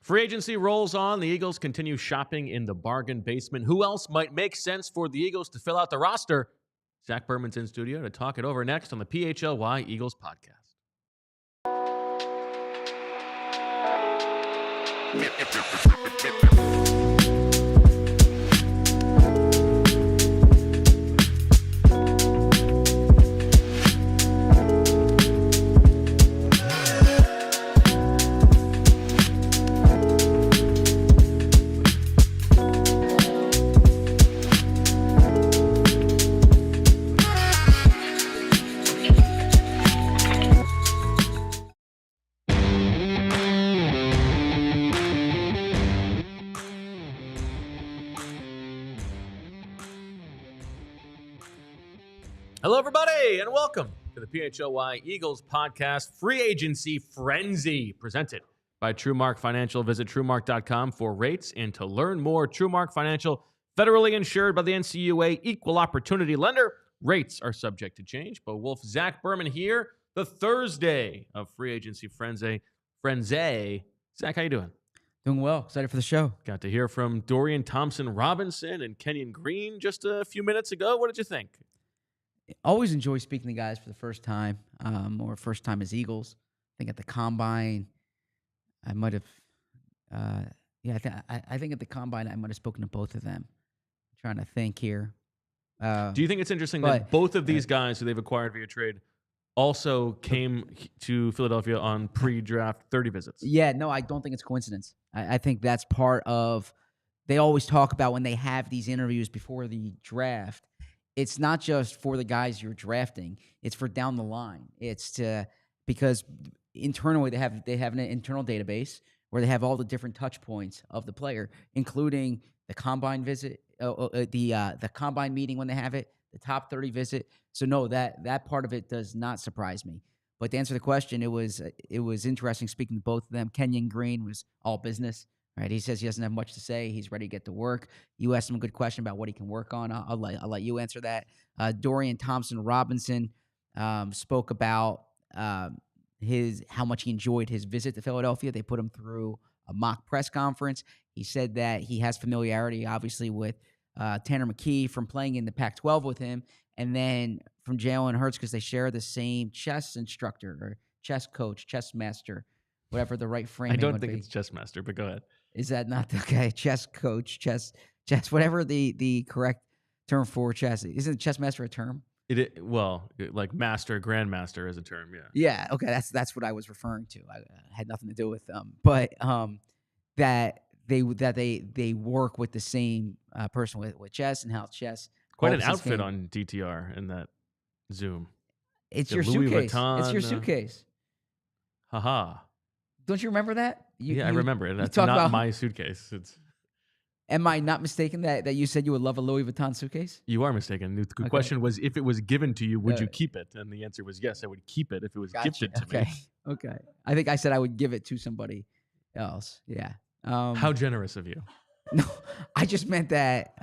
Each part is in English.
Free agency rolls on. The Eagles continue shopping in the bargain basement. Who else might make sense for the Eagles to fill out the roster? Zach Berman's in studio to talk it over next on the PHLY Eagles podcast. Hello, everybody, and welcome to the PHLY Eagles podcast Free Agency Frenzy, presented by TrueMark Financial. Visit TrueMark.com for rates and to learn more. TrueMark Financial, federally insured by the NCUA, equal opportunity lender. Rates are subject to change. Bo Wulf, Zach Berman here, the Thursday of Free Agency Frenzy. Zach, how you doing? Doing well. Excited for the show. Got to hear from Dorian, Thompson-Robinson, and Kenyon just a few minutes ago. What did you think? Always enjoy speaking to guys for the first time, or first time as Eagles. I think at the Combine, I might have, I think at the Combine, I might have spoken to both of them. I'm trying to think here. Do you think it's interesting that both of these guys who they've acquired via trade also came to Philadelphia on pre-draft 30 visits? Yeah, no, I don't think it's coincidence. I think that's part of, they always talk about when they have these interviews before the draft, it's not just for the guys you're drafting. It's for down the line. It's because internally they have an internal database where they have all the different touch points of the player, including the combine visit, the combine meeting when they have it, the top 30 visit. So no, that part of it does not surprise me. But to answer the question, it was interesting speaking to both of them. Kenyon was all business. Right, he says he doesn't have much to say. He's ready to get to work. You asked him a good question about what he can work on. I'll let you answer that. Dorian Thompson-Robinson spoke about how much he enjoyed his visit to Philadelphia. They put him through a mock press conference. He said that he has familiarity, obviously, with Tanner McKee from playing in the Pac-12 with him, and then from Jalen Hurts because they share the same chess instructor or chess coach, chess master, whatever the right framing would be. I don't think it's chess master, but go ahead. Is that not okay? Chess coach, chess, whatever the correct term for chess. Isn't chess master a term? Like master, grandmaster is a term, yeah. Yeah, okay, that's what I was referring to. I had nothing to do with them, but that they work with the same person with chess and how chess. Quite an outfit on DTR in that Zoom. It's your suitcase. It's your suitcase. Haha. Don't you remember that? I remember it. That's not my suitcase. Am I not mistaken that you said you would love a Louis Vuitton suitcase? You are mistaken. The question was, if it was given to you, would you keep it? And the answer was yes, I would keep it if it was gifted to me. Okay. I think I said I would give it to somebody else. Yeah. How generous of you. No, I just meant that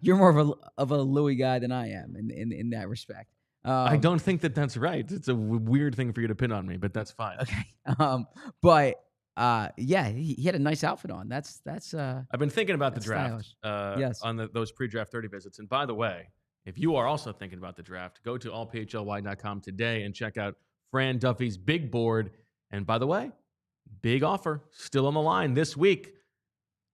you're more of a Louis guy than I am in that respect. I don't think that's right. It's a weird thing for you to pin on me, but that's fine. Okay. Yeah, he had a nice outfit on. That's. I've been thinking about the draft. Yes. On those pre-draft 30 visits. And by the way, if you are also thinking about the draft, go to allphly.com today and check out Fran Duffy's big board. And by the way, big offer still on the line this week.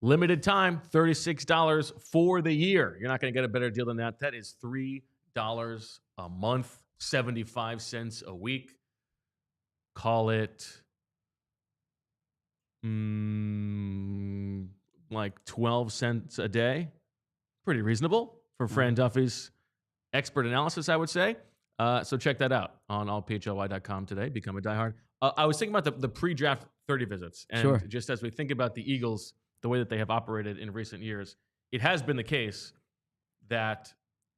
Limited time, $36 for the year. You're not going to get a better deal than that. That is $3 a month, 75 cents a week. Call it like 12 cents a day. Pretty reasonable for Fran Duffy's expert analysis, I would say. So check that out on allphly.com today. Become a diehard. I was thinking about the pre-draft 30 visits. And just as we think about the Eagles, the way that they have operated in recent years, it has been the case that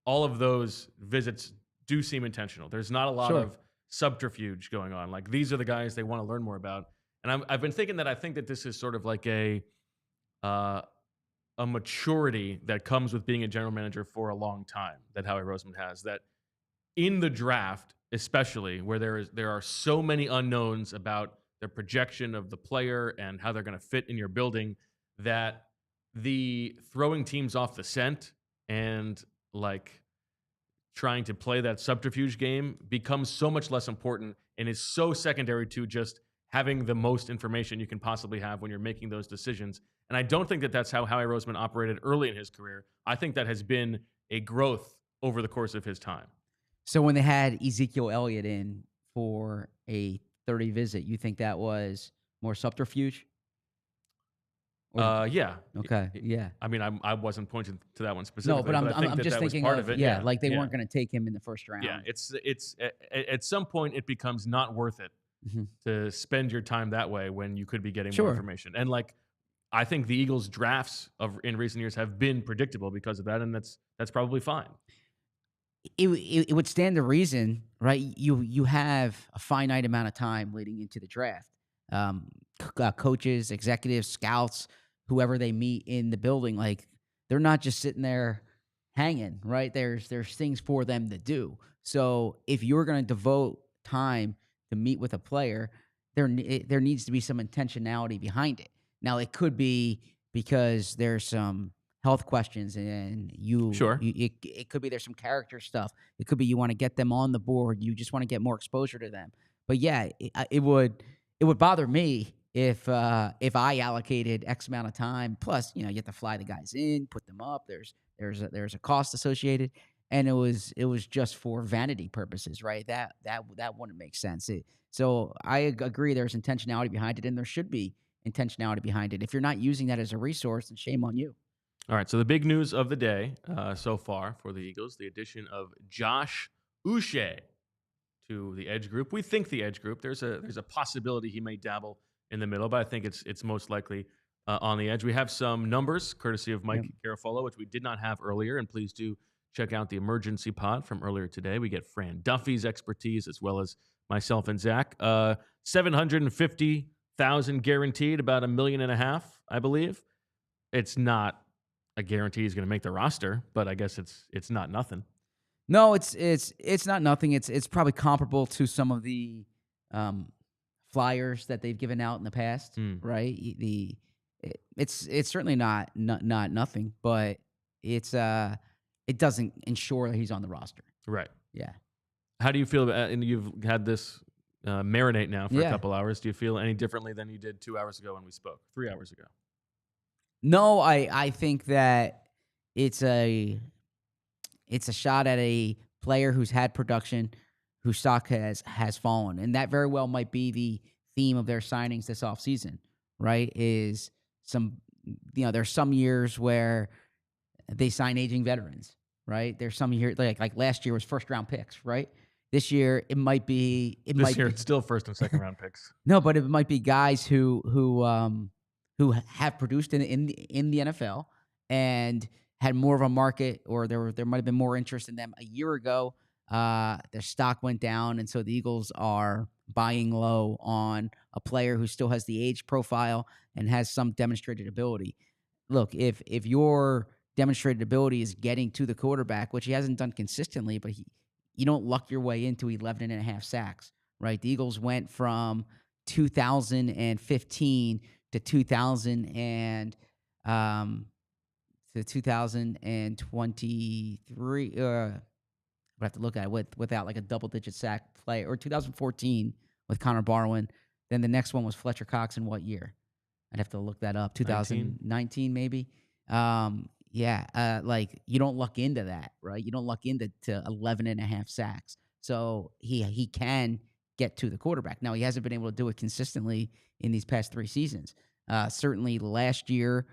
all of those visits do seem intentional. There's not a lot of subterfuge going on. Like, these are the guys they want to learn more about. And I've been thinking that I think that this is sort of like a maturity that comes with being a general manager for a long time that Howie Roseman has, that in the draft, especially where there are so many unknowns about their projection of the player and how they're going to fit in your building, that the throwing teams off the scent and like trying to play that subterfuge game becomes so much less important and is so secondary to just having the most information you can possibly have when you're making those decisions. And I don't think that that's how Howie Roseman operated early in his career. I think that has been a growth over the course of his time. So when they had Ezekiel Elliott in for a 30 visit, you think that was more subterfuge? Yeah. Okay. Yeah. I mean, I wasn't pointing to that one specifically. No, but I'm I think just that was thinking part of it. yeah, like they weren't going to take him in the first round. Yeah, it's at some point it becomes not worth it to spend your time that way when you could be getting more information. And like, I think the Eagles drafts in recent years have been predictable because of that, and that's probably fine. It would stand to reason, right? You have a finite amount of time leading into the draft. Coaches, executives, scouts, whoever they meet in the building, like they're not just sitting there hanging, right? There's things for them to do. So if you're going to devote time to meet with a player, there needs to be some intentionality behind it. Now it could be because there's some health questions and it could be there's some character stuff. It could be you want to get them on the board. You just want to get more exposure to them. But yeah, it would bother me if I allocated X amount of time, plus, you have to fly the guys in, put them up. There's a cost associated, and it was just for vanity purposes, right? That wouldn't make sense. So I agree there's intentionality behind it, and there should be intentionality behind it. If you're not using that as a resource, then shame on you. All right, so the big news of the day so far for the Eagles, the addition of Josh Uche to the edge group. We think the edge group. There's a possibility he may dabble in the middle, but I think it's most likely on the edge. We have some numbers courtesy of Mike Garafolo, which we did not have earlier, and please do check out the emergency pod from earlier today. We get Fran Duffy's expertise as well as myself and Zach. 750,000 guaranteed, about $1.5 million, I believe. It's not a guarantee he's going to make the roster, but I guess it's not nothing. No, it's not nothing. It's probably comparable to some of the flyers that they've given out in the past, right? It's certainly not nothing, but it doesn't ensure that he's on the roster. Right. Yeah. How do you feel about, and you've had this marinate now for a couple hours. Do you feel any differently than you did 2 hours ago when we spoke, 3 hours ago? No, I think that it's a shot at a player who's had production, whose stock has fallen. And that very well might be the theme of their signings this offseason, right? Is there's some years where they sign aging veterans, right? There's some years, like last year was first round picks, right? This year it might be it's still first and second round picks. No, but it might be guys who have produced in the NFL and had more of a market, or there might have been more interest in them a year ago. Their stock went down, and so the Eagles are buying low on a player who still has the age profile and has some demonstrated ability. Look, if your demonstrated ability is getting to the quarterback, which he hasn't done consistently, but you don't luck your way into 11.5 sacks, right? The Eagles went from 2015 to 2023. I have to look at it without like a double-digit sack play, or 2014 with Connor Barwin. Then the next one was Fletcher Cox in what year? I'd have to look that up. 2019 maybe. Like you don't luck into that, right? You don't luck into 11.5 sacks. So he can get to the quarterback. Now, he hasn't been able to do it consistently in these past 3 seasons. Certainly last year,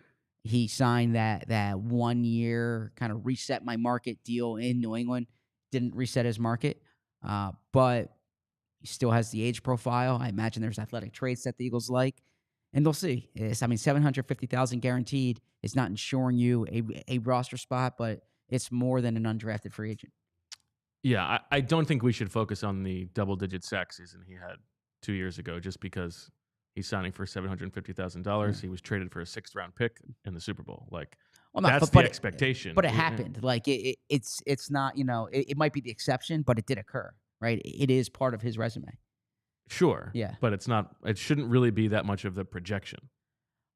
he signed that 1 year kind of reset my market deal in New England. Didn't reset his market, but he still has the age profile. I imagine there's athletic traits that the Eagles like, and they'll see. 750,000 guaranteed is not ensuring you a roster spot, but it's more than an undrafted free agent. Yeah, I don't think we should focus on the double-digit sack season he had 2 years ago, just because he's signing for $750,000. He was traded for a 6th-round pick in the Super Bowl. That's the expectation. But it happened. Like it's not. It might be the exception, but it did occur. Right? It is part of his resume. Sure. Yeah. But it's not. It shouldn't really be that much of the projection.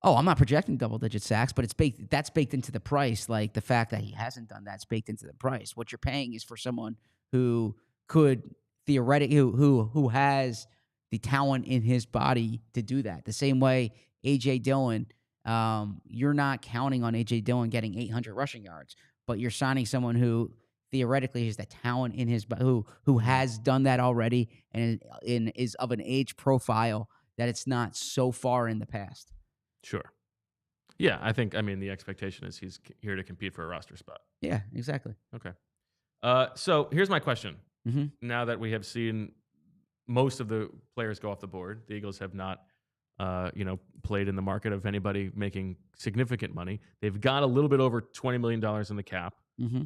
Oh, I'm not projecting double-digit sacks, but that's baked into the price. Like the fact that he hasn't done that's baked into the price. What you're paying is for someone who could theoretically who has the talent in his body to do that. The same way AJ Dillon, you're not counting on AJ Dillon getting 800 rushing yards, but you're signing someone who theoretically has the talent in his who has done that already and is of an age profile that it's not so far in the past. Sure. Yeah, I mean, the expectation is he's here to compete for a roster spot. Yeah, exactly. Okay. So here's my question. Mm-hmm. Now that we have seen most of the players go off the board, the Eagles have not, played in the market of anybody making significant money. They've got a little bit over $20 million in the cap, Mm-hmm.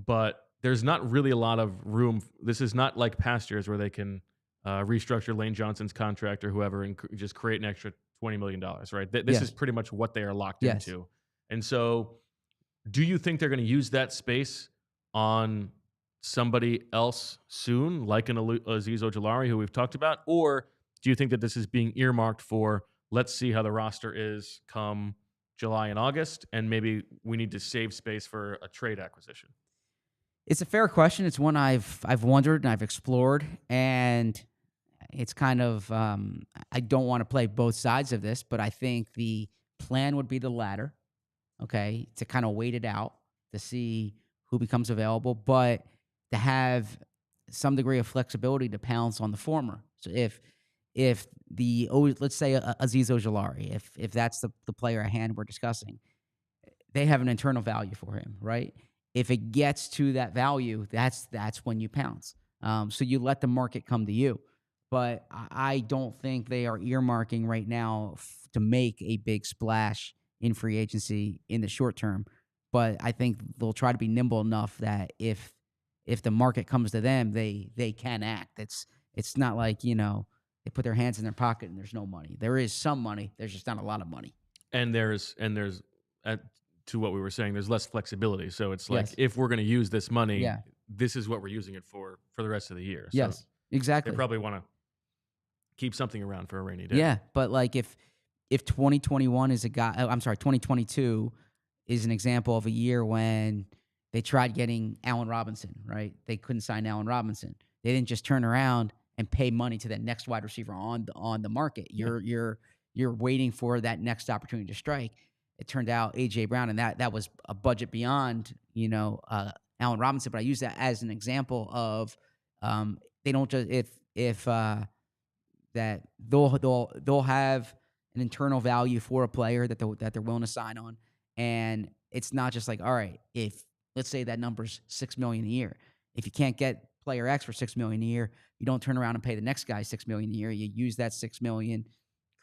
but there's not really a lot of room. This is not like past years where they can restructure Lane Johnson's contract or whoever and just create an extra $20 million, right? This Yes. is pretty much what they are locked Yes. into. And so do you think they're going to use that space on somebody else soon, like an Azeez Ojulari, who we've talked about? Or do you think that this is being earmarked for, let's see how the roster is come July and August, and maybe we need to save space for a trade acquisition? It's a fair question. It's one I've wondered and I've explored, and it's kind of I don't want to play both sides of this, but I think the plan would be the latter. Okay, to kind of wait it out to see who becomes available, but to have some degree of flexibility to pounce on the former. So if let's say Azeez Ojulari, if that's the player at hand we're discussing, they have an internal value for him, right? If it gets to that value, that's when you pounce. So you let the market come to you. But I don't think they are earmarking right now to make a big splash in free agency in the short term. But I think they'll try to be nimble enough that if the market comes to them, they can act. It's not like, they put their hands in their pocket and there's no money. There is some money. There's just not a lot of money. And there's to what we were saying, there's less flexibility. So it's like, Yes. if we're going to use this money, Yeah. this is what we're using it for the rest of the year. So Yes, exactly. they probably want to keep something around for a rainy day. Yeah, but like if 2021 is 2022 is an example of a year when they tried getting Allen Robinson, right? They couldn't sign Allen Robinson. They didn't just turn around and pay money to the next wide receiver on the market. You're waiting for that next opportunity to strike. It turned out AJ Brown, and that was a budget beyond Allen Robinson. But I use that as an example of they don't just if that they'll have an internal value for a player that they're willing to sign on, and it's not just like, all right, if let's say that number's $6 million a year, if you can't get player X for $6 million a year, you don't turn around and pay the next guy $6 million a year. You use that $6 million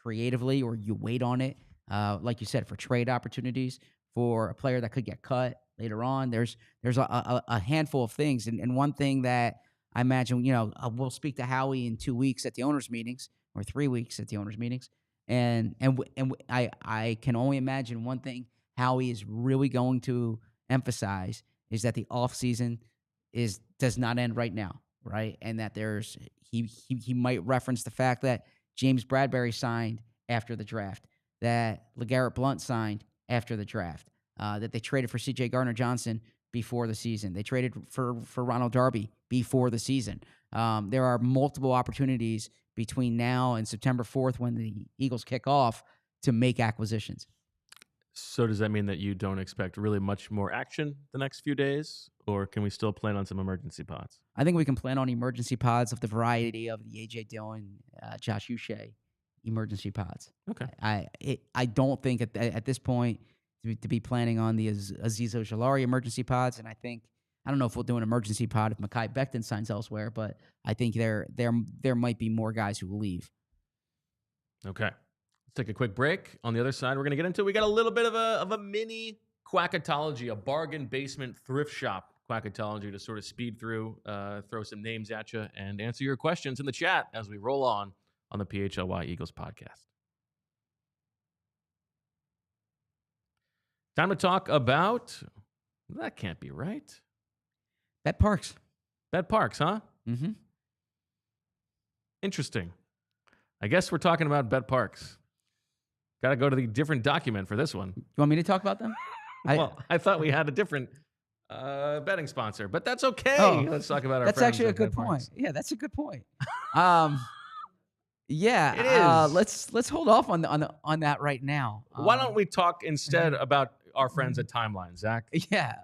creatively, or you wait on it, like you said, for trade opportunities for a player that could get cut later on. There's a handful of things, and one thing that I imagine, we'll speak to Howie in 2 weeks at the owners' meetings, or 3 weeks at the owners' meetings, and I can only imagine one thing Howie is really going to emphasize is that the offseason does not end right now, right? And that he might reference the fact that James Bradbury signed after the draft, that LeGarrette Blount signed after the draft, that they traded for C.J. Gardner-Johnson before the season. They traded for Ronald Darby before the season. There are multiple opportunities between now and September 4th when the Eagles kick off to make acquisitions. So does that mean that you don't expect really much more action the next few days, or can we still plan on some emergency pods? I think we can plan on emergency pods of the variety of the A.J. Dillon, Josh Uche emergency pods. Okay. I don't think at this point to be planning on the Azeez Ojulari emergency pods, and I don't know if we'll do an emergency pod if Mekhi Becton signs elsewhere, but I think there might be more guys who will leave. Okay. Let's take a quick break. On the other side, we're going to get into, we got a little bit of a mini quackatology, a bargain basement thrift shop quackatology to sort of speed through, throw some names at you, and answer your questions in the chat as we roll on the PHLY Eagles podcast. Time to talk about, that can't be right. Bet Parks. Bet Parks, huh? Mm-hmm. Interesting. I guess we're talking about bet parks. Got to go to the different document for this one. You want me to talk about them? I thought we had a different betting sponsor, but that's okay. Oh, Let's talk about our that's friends actually a at good Bet point. Parks. Yeah, that's a good point. Yeah, It is. let's hold off on that right now. Why don't we talk instead about our friends at Timeline, Zach? Yeah,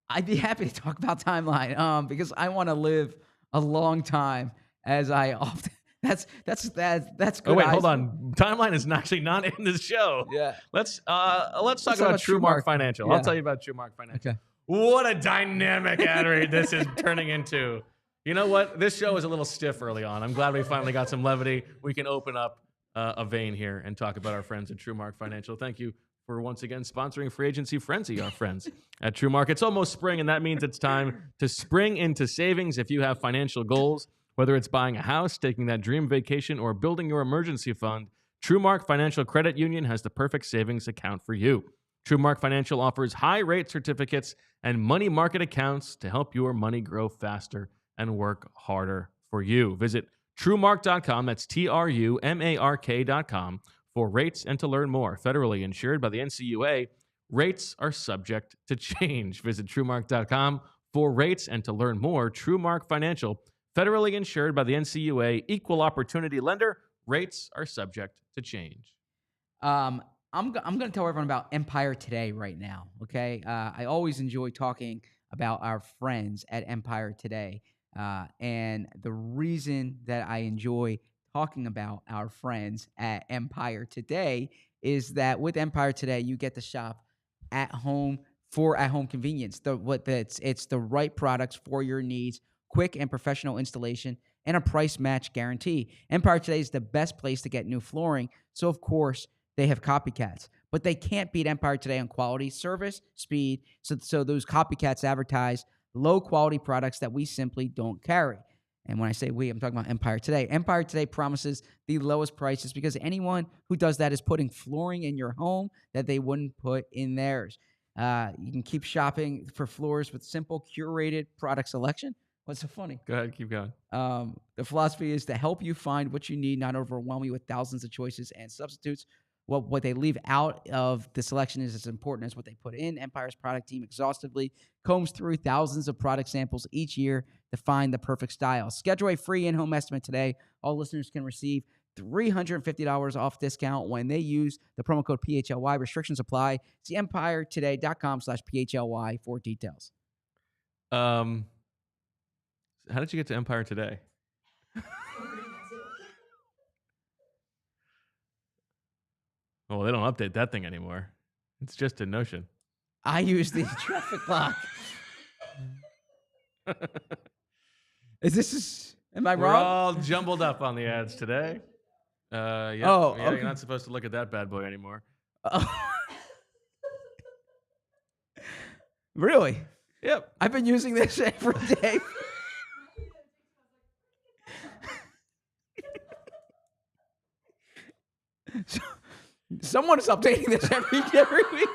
I'd be happy to talk about Timeline because I want to live a long time as I often. That's good. Oh wait, hold on. Timeline is actually not in this show. Yeah. Let's talk about TrueMark Financial. Yeah. I'll tell you about TrueMark Financial. Okay. What a dynamic ad read this is turning into. You know what? This show was a little stiff early on. I'm glad we finally got some levity. We can open up a vein here and talk about our friends at TrueMark Financial. Thank you for once again sponsoring Free Agency Frenzy, our friends at TrueMark. It's almost spring, and that means it's time to spring into savings if you have financial goals. Whether it's buying a house, taking that dream vacation, or building your emergency fund, TrueMark Financial Credit Union has the perfect savings account for you. TrueMark Financial offers high-rate certificates and money market accounts to help your money grow faster and work harder for you. Visit TrueMark.com, that's TRUMARK.com, for rates and to learn more. Federally insured by the NCUA, rates are subject to change. Visit TrueMark.com for rates and to learn more. TrueMark Financial, federally insured by the NCUA, equal opportunity lender. Rates are subject to change. I'm going to tell everyone about Empire Today right now, okay? I always enjoy talking about our friends at Empire Today. And the reason that I enjoy talking about our friends at Empire Today is that with Empire Today, you get to shop at home for at-home convenience. It's the right products for your needs, quick and professional installation, and a price match guarantee. Empire Today is the best place to get new flooring, so of course they have copycats. But they can't beat Empire Today on quality, service, speed, so those copycats advertise low-quality products that we simply don't carry. And when I say we, I'm talking about Empire Today. Empire Today promises the lowest prices because anyone who does that is putting flooring in your home that they wouldn't put in theirs. You can keep shopping for floors with simple, curated product selection. What's so funny? Go ahead, keep going. The philosophy is to help you find what you need, not overwhelm you with thousands of choices and substitutes. What they leave out of the selection is as important as what they put in. Empire's product team exhaustively combs through thousands of product samples each year to find the perfect style. Schedule a free in-home estimate today. All listeners can receive $350 off discount when they use the promo code PHLY. Restrictions apply. See empiretoday.com/PHLY for details. How did you get to Empire Today? Well, they don't update that thing anymore. It's just a Notion. I use the traffic lock. Am I We're wrong? all jumbled up on the ads today. Okay. You're not supposed to look at that bad boy anymore. Really? Yep. I've been using this every day. Someone is updating this every week.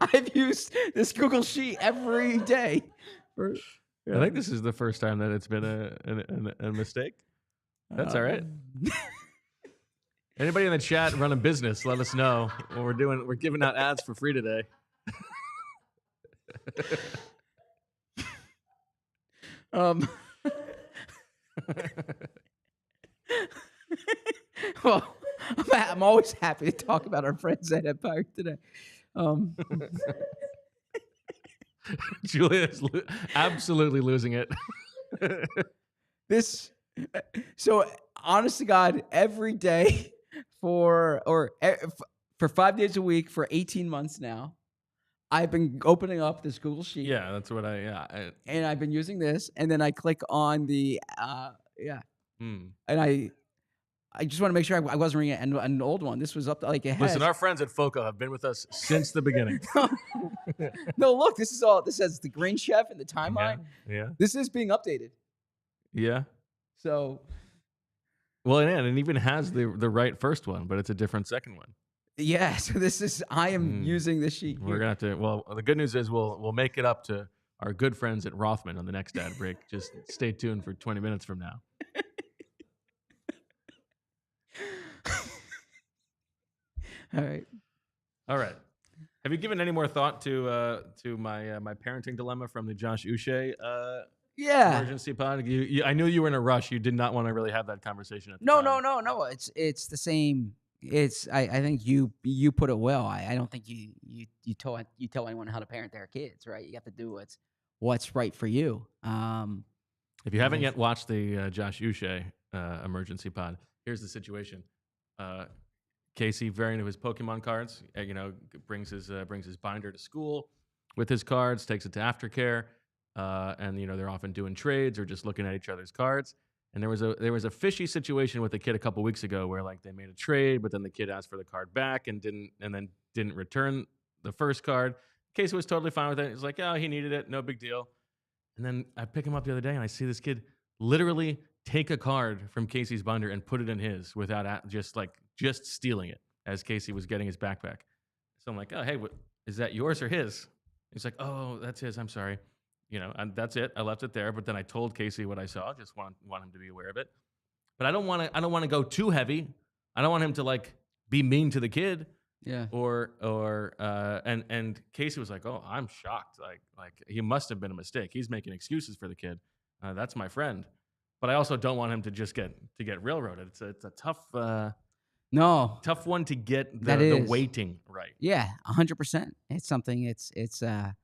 I've used this Google Sheet every day. I think this is the first time that it's been a mistake. That's all right. Anybody in the chat running business, let us know what we're doing. We're giving out ads for free today. Well, I'm always happy to talk about our friends at Empire Today. Julia's absolutely losing it. So honest to God, every day for 5 days a week for 18 months now, I've been opening up this Google Sheet. Yeah, that's what and I've been using this, and then I click on the and I just want to make sure I wasn't reading an old one. This was up to like it has. Listen, our friends at FOCO have been with us since the beginning. No, look, this says the Green Chef and the timeline. Yeah. This is being updated. Yeah. So. Well, and it even has the right first one, but it's a different second one. Yeah. So I am using this sheet. We're gonna have to. Well, the good news is we'll make it up to our good friends at Rothman on the next ad break. Just stay tuned for 20 minutes from now. All right. All right. Have you given any more thought to my parenting dilemma from the Josh Uche Yeah. emergency pod? I knew you were in a rush. You did not want to really have that conversation at the No, time. no. It's the same. I think you put it well. I don't think you tell anyone how to parent their kids, right? You have to do what's right for you. If you haven't yet watched the Josh Uche emergency pod, here's the situation. Casey, very into his Pokemon cards, brings his binder to school with his cards, takes it to aftercare, and they're often doing trades or just looking at each other's cards. And there was a fishy situation with a kid a couple weeks ago where like they made a trade, but then the kid asked for the card back and didn't return the first card. Casey was totally fine with it. He's like, oh, he needed it, no big deal. And then I pick him up the other day and I see this kid literally take a card from Casey's binder and put it in his without just stealing it as Casey was getting his backpack. So I'm like, oh, hey, is that yours or his? He's like, oh, that's his. I'm sorry. And that's it. I left it there. But then I told Casey what I saw. Just want him to be aware of it. But I don't want to go too heavy. I don't want him to like be mean to the kid. Yeah. And Casey was like, oh, I'm shocked. Like he must have been a mistake. He's making excuses for the kid. That's my friend. But I also don't want him to just get railroaded. It's a tough one to get the weighting right. Yeah, 100%. It's something. It's a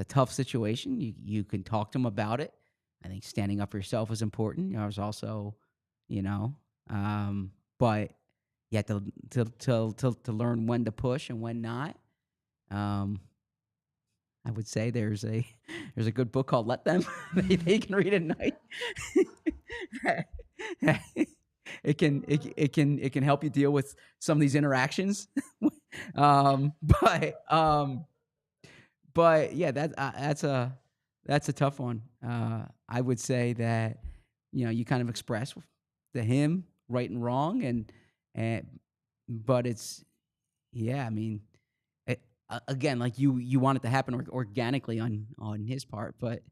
tough situation. You can talk to him about it. I think standing up for yourself is important. There's also, but you have to learn when to push and when not. I would say there's a good book called Let Them. they can read at night. It can help you deal with some of these interactions. But yeah, that's a tough one. I would say that you kind of express to him right and wrong, but it's I mean. Again, like you want it to happen organically on his part, but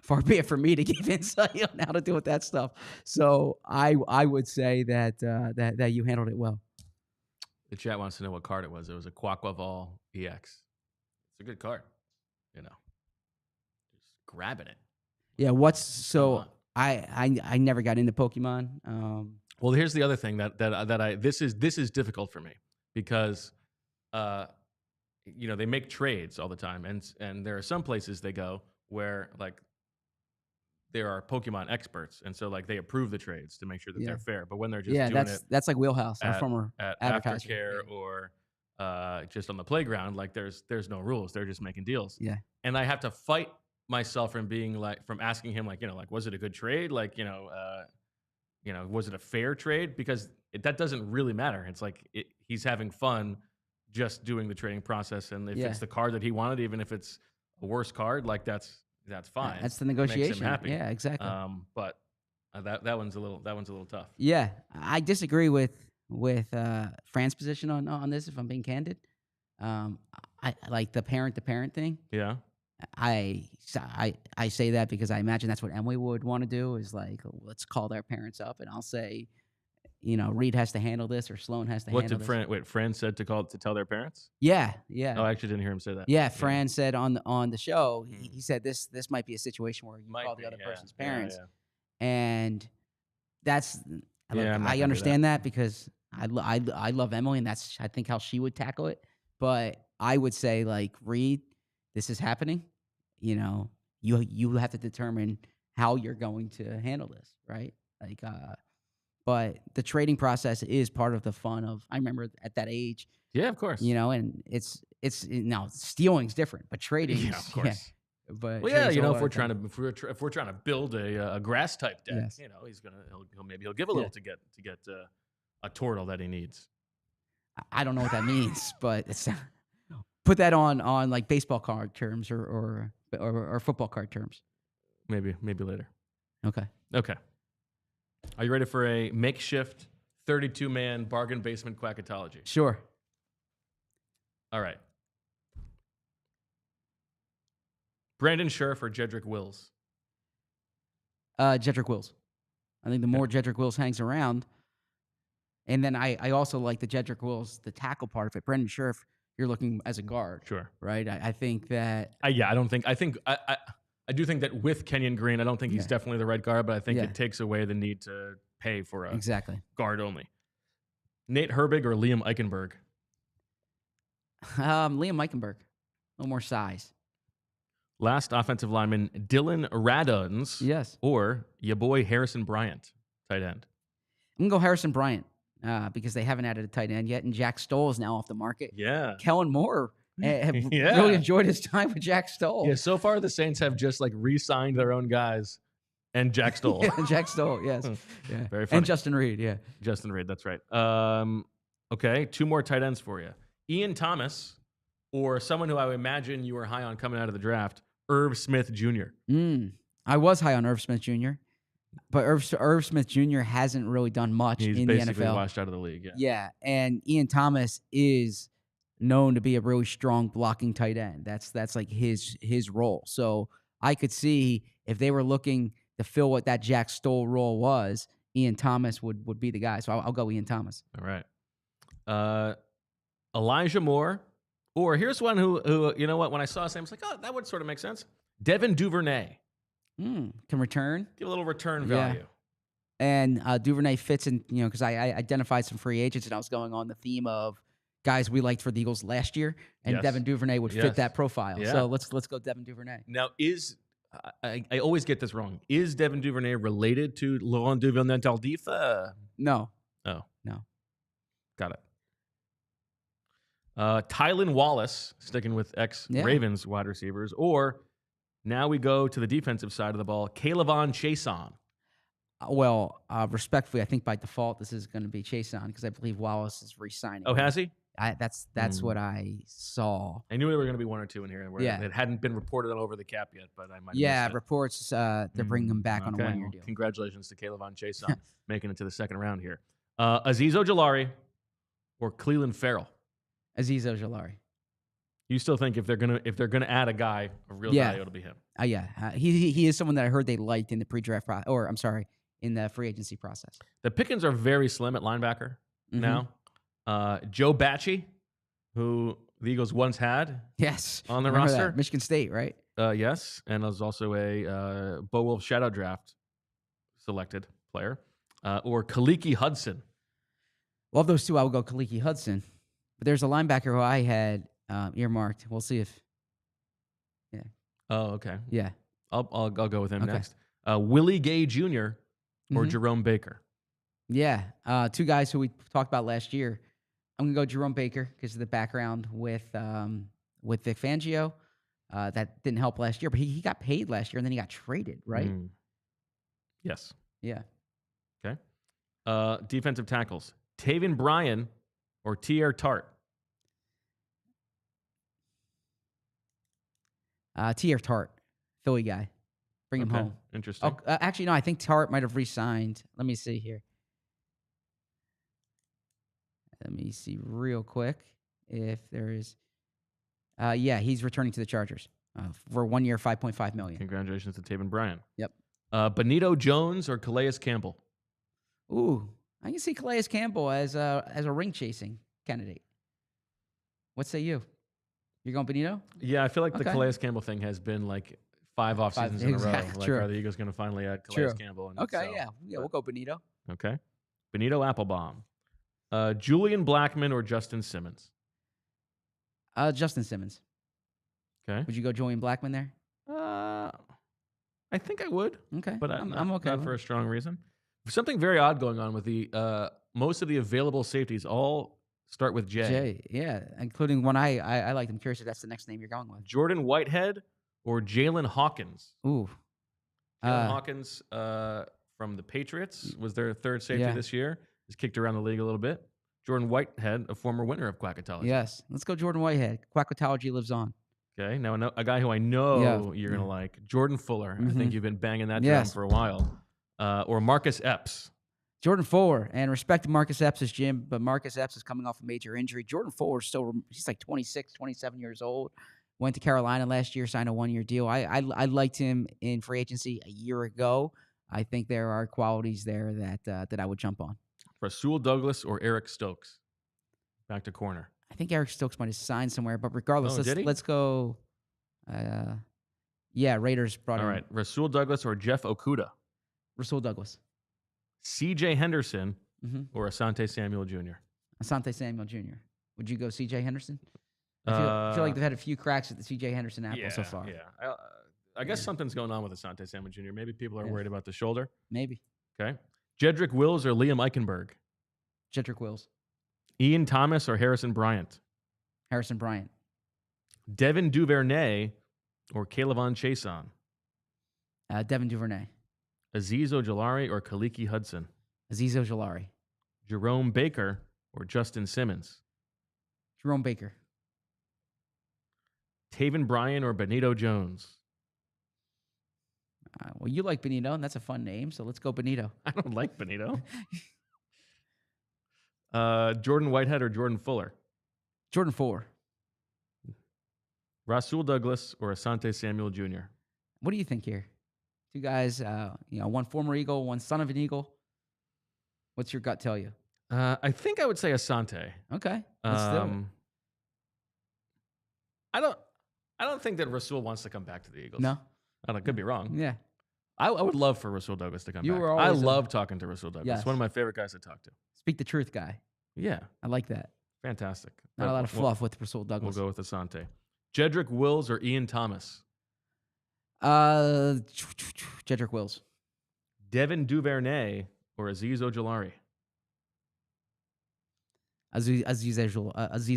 far be it for me to give insight on how to deal with that stuff. So I would say that you handled it well. The chat wants to know what card it was. It was a Quaquaval EX. It's a good card, just grabbing it. Yeah. I never got into Pokemon. Well, here's the other thing this is difficult for me because. They make trades all the time, and there are some places they go where like there are Pokemon experts, and so like they approve the trades to make sure that they're fair. But when they're just doing that's like Wheelhouse, our former at advertiser. aftercare or just on the playground, like there's no rules. They're just making deals. Yeah, and I have to fight myself from asking him like was it a good trade? Like was it a fair trade? Because that doesn't really matter. It's like he's having fun. Just doing the trading process, and if it's the card that he wanted, even if it's a worse card, like that's fine. That's the negotiation. Makes him happy. Yeah, exactly. But that one's a little tough. Yeah, I disagree with Fran's position on this. If I'm being candid, I like the parent thing. Yeah, I say that because I imagine that's what Emily would want to do. Is like, let's call their parents up, and I'll say. Reed has to handle this, or Sloan has to handle this. What did Fran said to tell their parents? Yeah. Oh, I actually didn't hear him say that. Yeah, Fran said on the show, he said this might be a situation where you call the other person's parents, and that's I understand that because I love Emily, and that's I think how she would tackle it. But I would say like Reed, this is happening. You have to determine how you're going to handle this, right? Like. But the trading process is part of the fun of. I remember at that age. Yeah, of course. And it's now stealing's different, but trading. Yeah, of course. Yeah. But if we're trying to build a grass type deck, yes. he'll give a little to get a turtle that he needs. I don't know what that means, but put that on like baseball card terms or football card terms. Maybe later. Okay. Are you ready for a makeshift 32-man bargain basement quackatology? Sure. All right. Brandon Scherf or Jedrick Wills? Jedrick Wills. I think the more Jedrick Wills hangs around, And then I also like the Jedrick Wills, the tackle part of it. Brendan Scherf, you're looking as a guard. Sure. Right? I think that... I do think that with Kenyon Green, I don't think he's definitely the right guard, but I think it takes away the need to pay for a guard only. Nate Herbig or Liam Eichenberg? Liam Eichenberg. A little more size. Last offensive lineman, Dillon Raduns. Yes. Or your boy Harrison Bryant, tight end. I'm going to go Harrison Bryant because they haven't added a tight end yet, and Jack Stoll is now off the market. Yeah. Kellen Moore really enjoyed his time with Jack Stoll. Yeah, so far the Saints have just like re-signed their own guys and Jack Stoll. Jack Stoll, yes. Yeah. Very funny. And Justin Reed, yeah. Justin Reed, that's right. Okay, 2 more tight ends for you. Ian Thomas or someone who I would imagine you were high on coming out of the draft, Irv Smith Jr. I was high on Irv Smith Jr., but Irv Smith Jr. hasn't really done much in the NFL. He's basically washed out of the league, Yeah, and Ian Thomas is known to be a really strong blocking tight end. That's like his role. So I could see if they were looking to fill what that Jack Stoll role was, Ian Thomas would be the guy. So I'll go Ian Thomas. All right. Elijah Moore, or here's one who you know what? When I saw his name, I was like, oh, that would sort of make sense. Devin Duvernay. Can return. Give a little return value. And Duvernay fits in, because I identified some free agents, and I was going on the theme of guys we liked for the Eagles last year, and Devin Duvernay would fit that profile. Yeah. So let's go Devin Duvernay. Now, I always get this wrong. Is Devin Duvernay related to Laurent Duvernay-Tardif? No. Oh. No. Got it. Tylan Wallace, sticking with ex-Ravens wide receivers, or now we go to the defensive side of the ball, Kayvon Chason. Well, respectfully, I think by default this is going to be Chason because I believe Wallace is re-signing. Oh, has he? That's what I saw. I knew there were going to be 1 or 2 in here where it hadn't been reported on over the cap yet, but I might have missed it. Reports they're bringing him back on a 1-year deal. Congratulations to Kayvon Chason making it to the second round here. Azeez Ojulari or Cleveland Farrell? Azeez Ojulari. You still think if they're gonna add a guy of real value, it'll be him? He is someone that I heard they liked in the pre-draft in the free agency process. The pickings are very slim at linebacker now. Joe Bachie, who the Eagles once had, on the roster, that. Michigan State, right? Yes, and was also a Bo Wulf shadow draft selected player, or Kaliki Hudson. Well, of those 2, I would go Kaliki Hudson. But there's a linebacker who I had earmarked. We'll see if. Yeah. Oh, okay. Yeah. I'll go with him next. Willie Gay Jr. or Jerome Baker. Yeah. 2 guys who we talked about last year. I'm gonna go Jerome Baker because of the background with Vic Fangio. That didn't help last year, but he got paid last year and then he got traded, right? Yes. Yeah. Okay. Defensive tackles: Taven Bryan or T.R. Tart? T.R. Tart, Philly guy. Bring him home. Interesting. Oh, actually, no, I think Tart might have re-signed. Let me see here. Let me see real quick if there is. He's returning to the Chargers for 1 year, $5.5 million. Congratulations to Taven Bryan. Yep. Benito Jones or Calais Campbell? Ooh, I can see Calais Campbell as a ring chasing candidate. What say you? You're going Benito? Yeah, I feel like the Calais Campbell thing has been like 5 off seasons in a row. Like, are the Eagles going to finally add Calais Campbell? We'll go Benito. Okay. Benito Applebaum. Julian Blackmon or Justin Simmons? Justin Simmons. Okay. Would you go Julian Blackmon there? I think I would. Okay. But I'm okay. Not for a strong reason. Something very odd going on with the most of the available safeties all start with J. J, yeah, including one I like. I'm curious if that's the next name you're going with. Jordan Whitehead or Jalen Hawkins? Ooh. Jalen Hawkins from the Patriots was their third safety this year. He's kicked around the league a little bit. Jordan Whitehead, a former winner of Quackatology. Yes. Let's go Jordan Whitehead. Quackatology lives on. Okay. Now a guy who I know you're going to like, Jordan Fuller. I think you've been banging that drum for a while. Or Marcus Epps. Jordan Fuller. And respect to Marcus Epps' Jim, but Marcus Epps is coming off a major injury. Jordan Fuller he's like 26, 27 years old. Went to Carolina last year, signed a 1-year deal. I liked him in free agency a year ago. I think there are qualities there that I would jump on. Rasul Douglas or Eric Stokes? Back to corner. I think Eric Stokes might have signed somewhere, but regardless, Did he? let's go. Yeah, Raiders brought All in right. Rasul Douglas or Jeff Okuda? Rasul Douglas. C.J. Henderson Mm-hmm. or Asante Samuel Jr.? Asante Samuel Jr. Would you go C.J. Henderson? I feel like they've had a few cracks at the C.J. Henderson apple so far. Yeah. I guess something's going on with Asante Samuel Jr. Maybe people are worried about the shoulder. Maybe. Okay. Jedrick Wills or Liam Eichenberg? Jedrick Wills. Ian Thomas or Harrison Bryant? Harrison Bryant. Devin Duvernay or Calevon Chason? Devin Duvernay. Azeez Ojulari or Kaliki Hudson? Azeez Ojulari. Jerome Baker or Justin Simmons? Jerome Baker. Taven Bryan or Benito Jones? Well, you like Benito, and that's a fun name, so let's go Benito. I don't like Benito. Jordan Whitehead or Jordan Fuller? Jordan Fuller. Rasul Douglas or Asante Samuel Jr.? What do you think here? Two guys, one former Eagle, one son of an Eagle. What's your gut tell you? I think I would say Asante. Okay, let's do it. I don't think that Rasul wants to come back to the Eagles. No, I don't know, could be wrong. Yeah, I would love for Rasul Douglas to come back. I love talking to Rasul Douglas. Yes. It's one of my favorite guys to talk to. Speak the truth, guy. Yeah, I like that. fantastic. Not a lot of fluff with Rasul Douglas. We'll go with Asante. Jedrick Wills or Ian Thomas? Jedrick Wills. Devin Duvernay or Azeez Ojulari? Azeez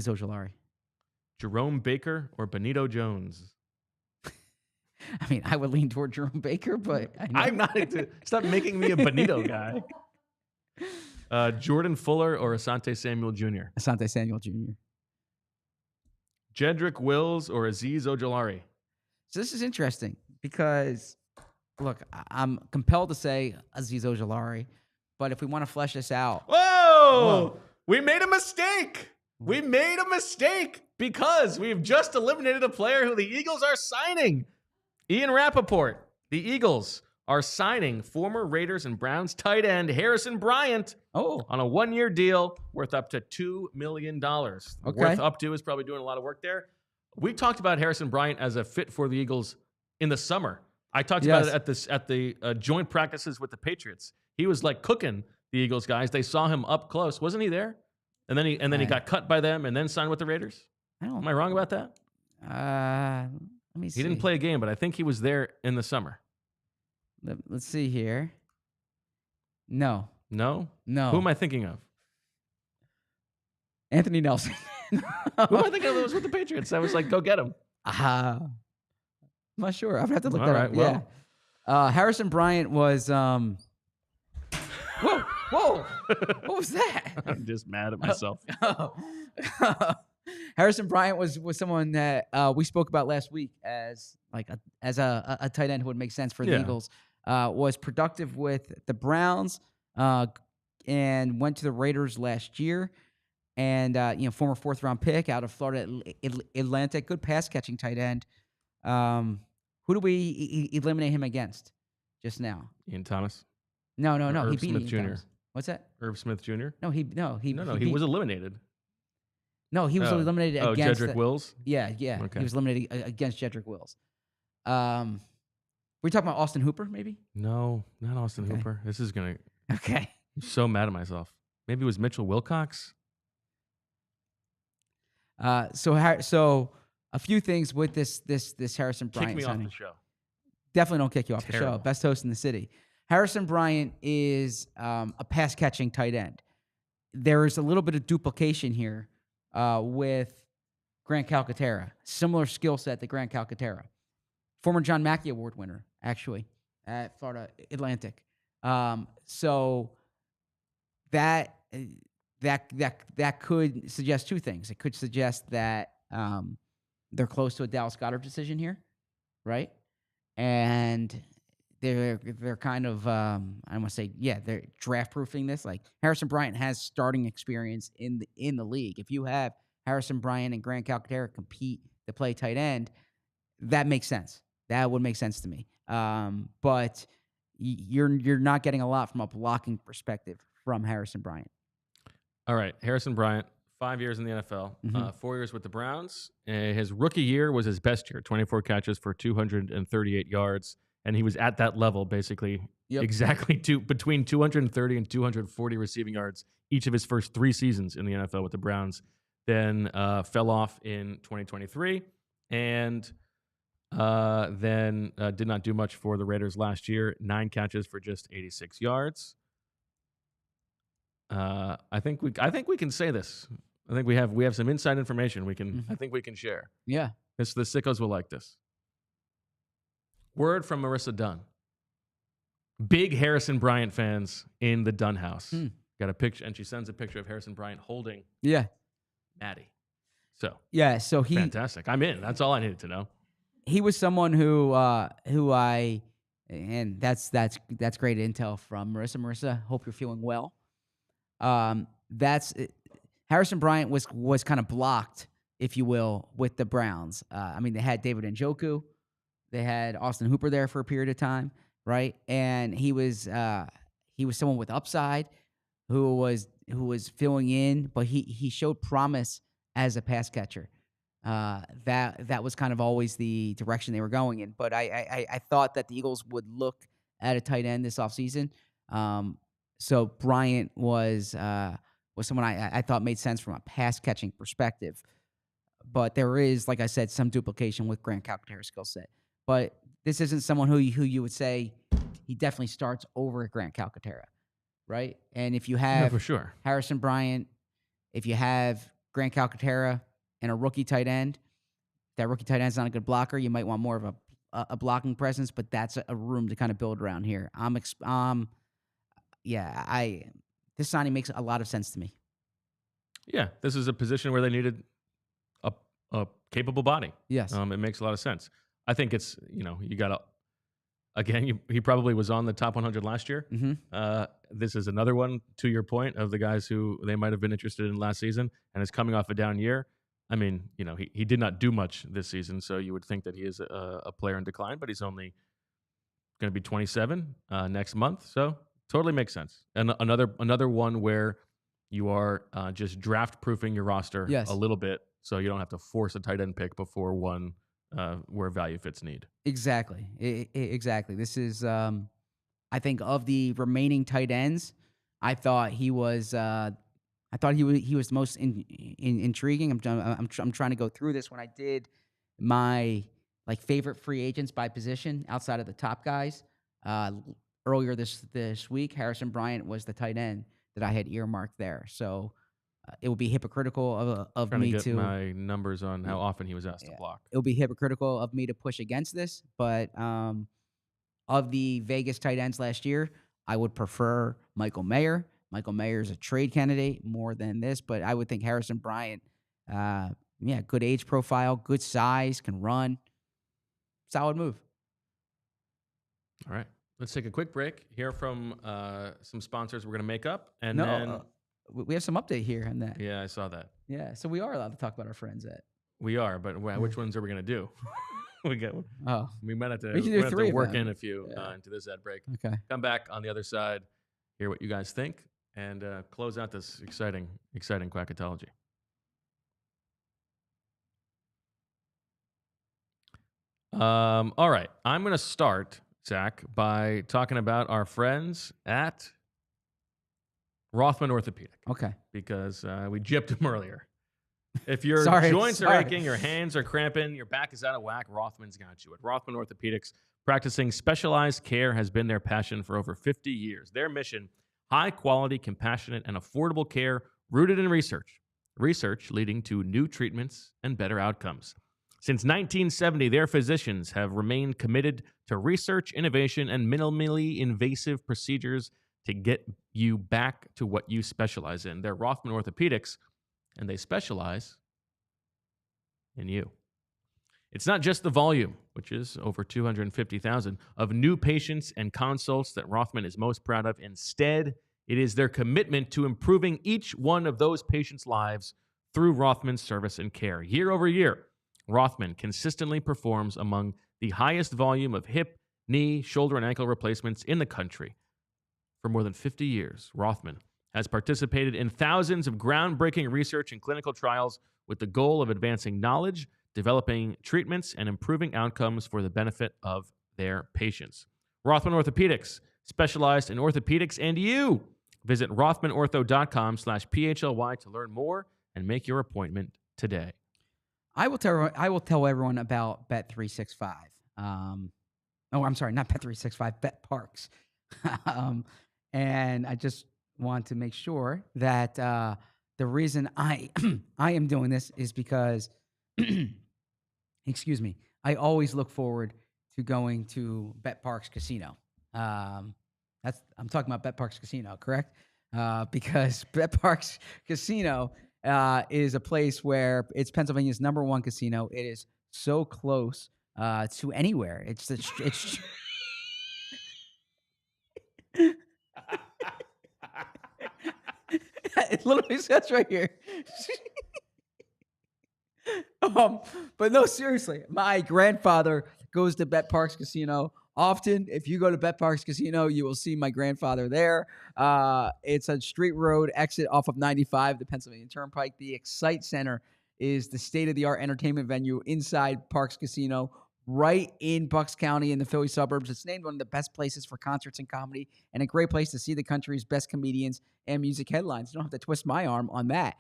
Ojulari. Jerome Baker or Benito Jones? I mean, I would lean toward Jerome Baker, but I'm not into. Stop making me a Benito guy. Jordan Fuller or Asante Samuel Jr.? Asante Samuel Jr. Jedrick Wills or Azeez Ojulari? So this is interesting because, look, I'm compelled to say Azeez Ojulari, but if we want to flesh this out, whoa! We made a mistake. We made a mistake because we've just eliminated a player who the Eagles are signing. Ian Rappaport. The Eagles are signing former Raiders and Browns tight end Harrison Bryant on a 1-year deal worth up to $2 million. Okay. Worth up to is probably doing a lot of work there. We talked about Harrison Bryant as a fit for the Eagles in the summer. I talked about it at the joint practices with the Patriots. He was like cooking the Eagles guys. They saw him up close. Wasn't he there? And then he got cut by them and then signed with the Raiders? Am I wrong about that? Let me see. He didn't play a game, but I think he was there in the summer. Let's see here. No. No? No. Who am I thinking of? Anthony Nelson. Who am I thinking of that was with the Patriots? I was like, go get him. I'm not sure. I'd have to look All that right, up. well. Yeah. Harrison Bryant was Whoa! What was that? I'm just mad at myself. Harrison Bryant was someone that we spoke about last week as a tight end who would make sense for the Eagles. Was productive with the Browns and went to the Raiders last year, and former 4th-round pick out of Florida Atlantic, good pass catching tight end. Who do we eliminate him against just now? Ian Thomas. No. Irv He beat Smith Ian Jr. Thomas. What's that? Irv Smith Jr. No, he was eliminated. No, he was eliminated against Jedrick Wills? Yeah. Okay. He was eliminated against Jedrick Wills. We talking about Austin Hooper, maybe? No, not Austin Okay. Hooper. This is gonna. Okay. I'm so mad at myself. Maybe it was Mitchell Wilcox. So a few things with this Harrison Bryant Kick me signing. off the show. Definitely don't kick you off the Terrible. show. Best host in the city. Harrison Bryant is a pass catching tight end. There is a little bit of duplication here with Grant Calcaterra. Similar skill set to Grant Calcaterra. Former John Mackey Award winner, actually, at Florida Atlantic. So that could suggest two things. It could suggest that they're close to a Dallas Goedert decision here, right? And they're kind of I want to say they're draft proofing this. Like Harrison Bryant has starting experience in the league. If you have Harrison Bryant and Grant Calcaterra compete to play tight end, that makes sense. That would make sense to me. But you're not getting a lot from a blocking perspective from Harrison Bryant. All right, Harrison Bryant, 5 years in the NFL, 4 years with the Browns. His rookie year was his best year, 24 catches for 238 yards. And he was at that level, basically, exactly between 230 and 240 receiving yards each of his first 3 seasons in the NFL with the Browns. Then fell off in 2023 and then did not do much for the Raiders last year. 9 catches for just 86 yards. I think we can say this. I think we have some inside information we can. I think we can share. Yeah. The sickos will like this. Word from Marissa Dunn. Big Harrison Bryant fans in the Dunn house. Got a picture, and she sends a picture of Harrison Bryant holding Maddie. So he fantastic. I'm in. That's all I needed to know. He was someone who I, and that's great intel from Marissa. Marissa, hope you're feeling well. Harrison Bryant was kind of blocked, if you will, with the Browns. I mean, they had David Njoku, they had Austin Hooper there for a period of time, right? And he was someone with upside who was filling in, but he showed promise as a pass catcher. That was kind of always the direction they were going in. But I thought that the Eagles would look at a tight end this offseason. So Bryant was someone I thought made sense from a pass catching perspective. But there is, like I said, some duplication with Grant Calcaterra's skill set. But this isn't someone who you would say he definitely starts over Grant Calcaterra, right? And if you have for sure Harrison Bryant, if you have Grant Calcaterra and a rookie tight end, that rookie tight end's not a good blocker. You might want more of a blocking presence, but that's a room to kind of build around here. This signing makes a lot of sense to me. Yeah, this is a position where they needed a capable body. Yes. It makes a lot of sense. I think it's, you got to, again, he probably was on the top 100 last year. This is another one, to your point, of the guys who they might have been interested in last season and is coming off a down year. I mean, he did not do much this season, so you would think that he is a player in decline, but he's only going to be 27 next month, so totally makes sense. And another one where you are just draft-proofing your roster a little bit, so you don't have to force a tight end pick before one where value fits need. Exactly. Exactly. This is, I think, of the remaining tight ends, I thought he was the most intriguing. I'm trying to go through this. When I did my favorite free agents by position outside of the top guys earlier this week, Harrison Bryant was the tight end that I had earmarked there. So it would be hypocritical of me to get my numbers on how often he was asked to block. It would be hypocritical of me to push against this, but of the Vegas tight ends last year, I would prefer Michael Mayer. Michael Mayer is a trade candidate more than this, but I would think Harrison Bryant, good age profile, good size, can run. Solid move. All right. Let's take a quick break, hear from some sponsors we're going to make up, and then... we have some update here on that. Yeah, I saw that. Yeah, so we are allowed to talk about our friends at... We are, but which ones are we going to do? We might have to, work in a few into this ad break. Okay. Come back on the other side, hear what you guys think, and close out this exciting quackatology. All right. I'm going to start, Zach, by talking about our friends at Rothman Orthopedic. Okay. Because we gypped him earlier. If your joints are aching, your hands are cramping, your back is out of whack, Rothman's got you. At Rothman Orthopedics, practicing specialized care has been their passion for over 50 years. Their mission, high quality, compassionate, and affordable care rooted in research. Research leading to new treatments and better outcomes. Since 1970, their physicians have remained committed to research, innovation, and minimally invasive procedures to get you back to what you specialize in. They're Rothman Orthopedics, and they specialize in you. It's not just the volume, which is over 250,000, of new patients and consults that Rothman is most proud of. Instead, it is their commitment to improving each one of those patients' lives through Rothman's service and care. Year over year, Rothman consistently performs among the highest volume of hip, knee, shoulder, and ankle replacements in the country. For more than 50 years, Rothman has participated in thousands of groundbreaking research and clinical trials with the goal of advancing knowledge, developing treatments, and improving outcomes for the benefit of their patients. Rothman Orthopedics, specialized in orthopedics and you. Visit rothmanortho.com/PHLY to learn more and make your appointment today. I will tell everyone about Bet365. I'm sorry, not Bet365, BetParks. And I just want to make sure that the reason I am doing this is because, excuse me, I always look forward to going to BetParks Casino. I'm talking about BetParks Casino, correct? Because BetParks Casino is a place where it's Pennsylvania's #1 casino. It is so close to anywhere. It's it literally says right here. But no, seriously, my grandfather goes to BetParks Casino often. If you go to BetParks Casino, you will see my grandfather there. It's a street road exit off of 95, the Pennsylvania Turnpike. The Excite Center is the state-of-the-art entertainment venue inside Parks Casino, right in Bucks County in the Philly suburbs. It's named one of the best places for concerts and comedy, and a great place to see the country's best comedians and music headlines. You don't have to twist my arm on that.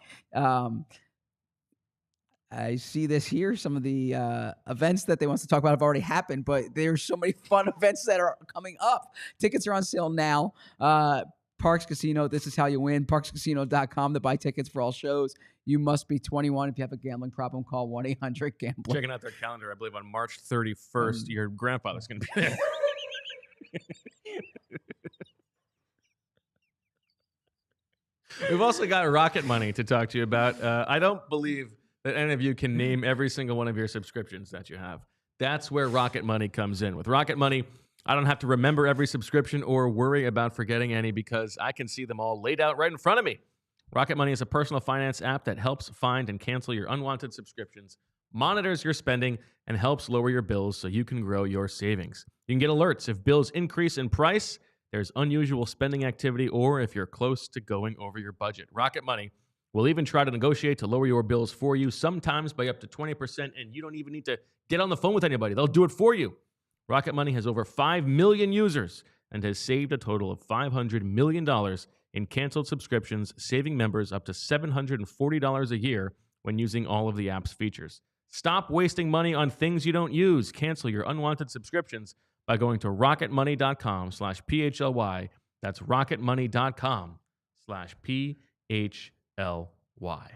I see this here. Some of the events that they want to talk about have already happened, but there's so many fun events that are coming up. Tickets are on sale now. Parks Casino, this is how you win. ParksCasino.com to buy tickets for all shows. You must be 21. If you have a gambling problem, call 1-800-GAMBLER. Checking out their calendar, I believe on March 31st, your grandfather's going to be there. We've also got Rocket Money to talk to you about. I don't believe that any of you can name every single one of your subscriptions that you have. That's where Rocket Money comes in. With Rocket Money, I don't have to remember every subscription or worry about forgetting any because I can see them all laid out right in front of me. Rocket Money is a personal finance app that helps find and cancel your unwanted subscriptions, monitors your spending, and helps lower your bills so you can grow your savings. You can get alerts if bills increase in price, there's unusual spending activity, or if you're close to going over your budget. Rocket Money will even try to negotiate to lower your bills for you, sometimes by up to 20%, and you don't even need to get on the phone with anybody. They'll do it for you. Rocket Money has over 5 million users and has saved a total of $500 million in canceled subscriptions, saving members up to $740 a year when using all of the app's features. Stop wasting money on things you don't use. Cancel your unwanted subscriptions by going to rocketmoney.com/PHLY. That's rocketmoney.com/PHLY.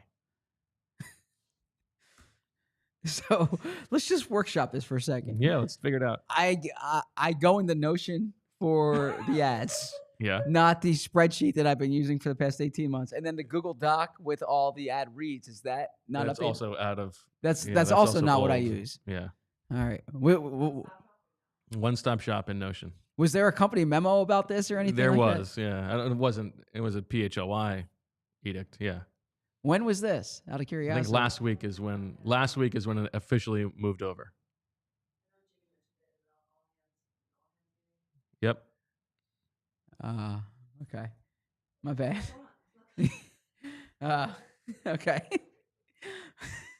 So let's just workshop this for a second. Yeah, let's figure it out. I go in the Notion for the ads. Yeah. Not the spreadsheet that I've been using for the past 18 months. And then the Google Doc with all the ad reads. Is that not That's updated? also out of... That's also not old. what I use. Yeah. All right. One-stop shop in Notion. Was there a company memo about this or anything There like was, yeah. It wasn't. It was a PHLY edict, yeah. When was this? Out of I curiosity. think last week is when it officially moved over. Yep. Okay. My bad. Okay.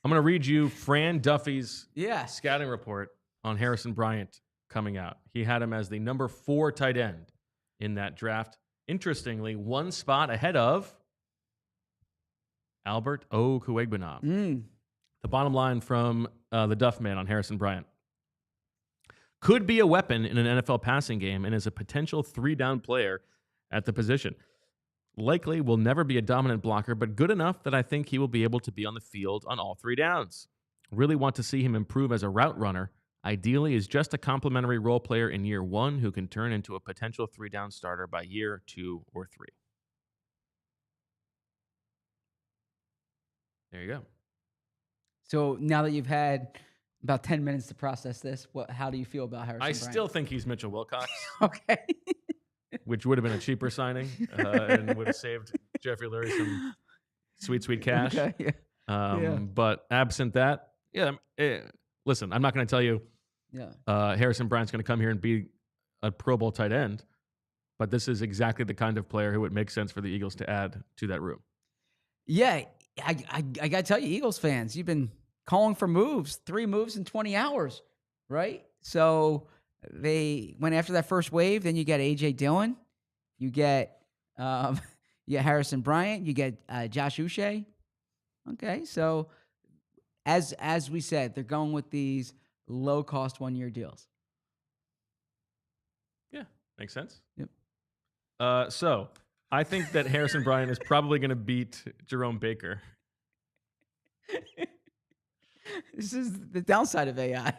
I'm going to read you Fran Duffy's Yeah. scouting report on Harrison Bryant coming out. He had him as the number 4 tight end in that draft. Interestingly, one spot ahead of Albert Okwuegbunam. The bottom line from the Duff man on Harrison Bryant. Could be a weapon in an NFL passing game and is a potential 3-down player at the position. Likely will never be a dominant blocker, but good enough that I think he will be able to be on the field on all 3 downs. Really want to see him improve as a route runner. Ideally is just a complimentary role player in year 1 who can turn into a potential 3-down starter by year 2 or 3. There you go. So now that you've had about 10 minutes to process this, how do you feel about Harrison Bryant? Still think he's Mitchell Wilcox. Okay. Which would have been a cheaper signing and would have saved Jeffrey Lurie some sweet cash. Okay, yeah. But absent that, listen, I'm not going to tell you Harrison Bryant's going to come here and be a Pro Bowl tight end. but this is exactly the kind of player who would make sense for the Eagles to add to that room. Yeah, I got to tell you, Eagles fans, you've been calling for moves, 3 moves in 20 hours, right? So they went after that first wave. Then you get A.J. Dillon. You get Harrison Bryant. You get Josh Uche. Okay, so as we said, they're going with these low-cost 1-year deals. Yeah, makes sense. Yep. So I think that Harrison Bryant is probably going to beat Jerome Baker. This is the downside of AI.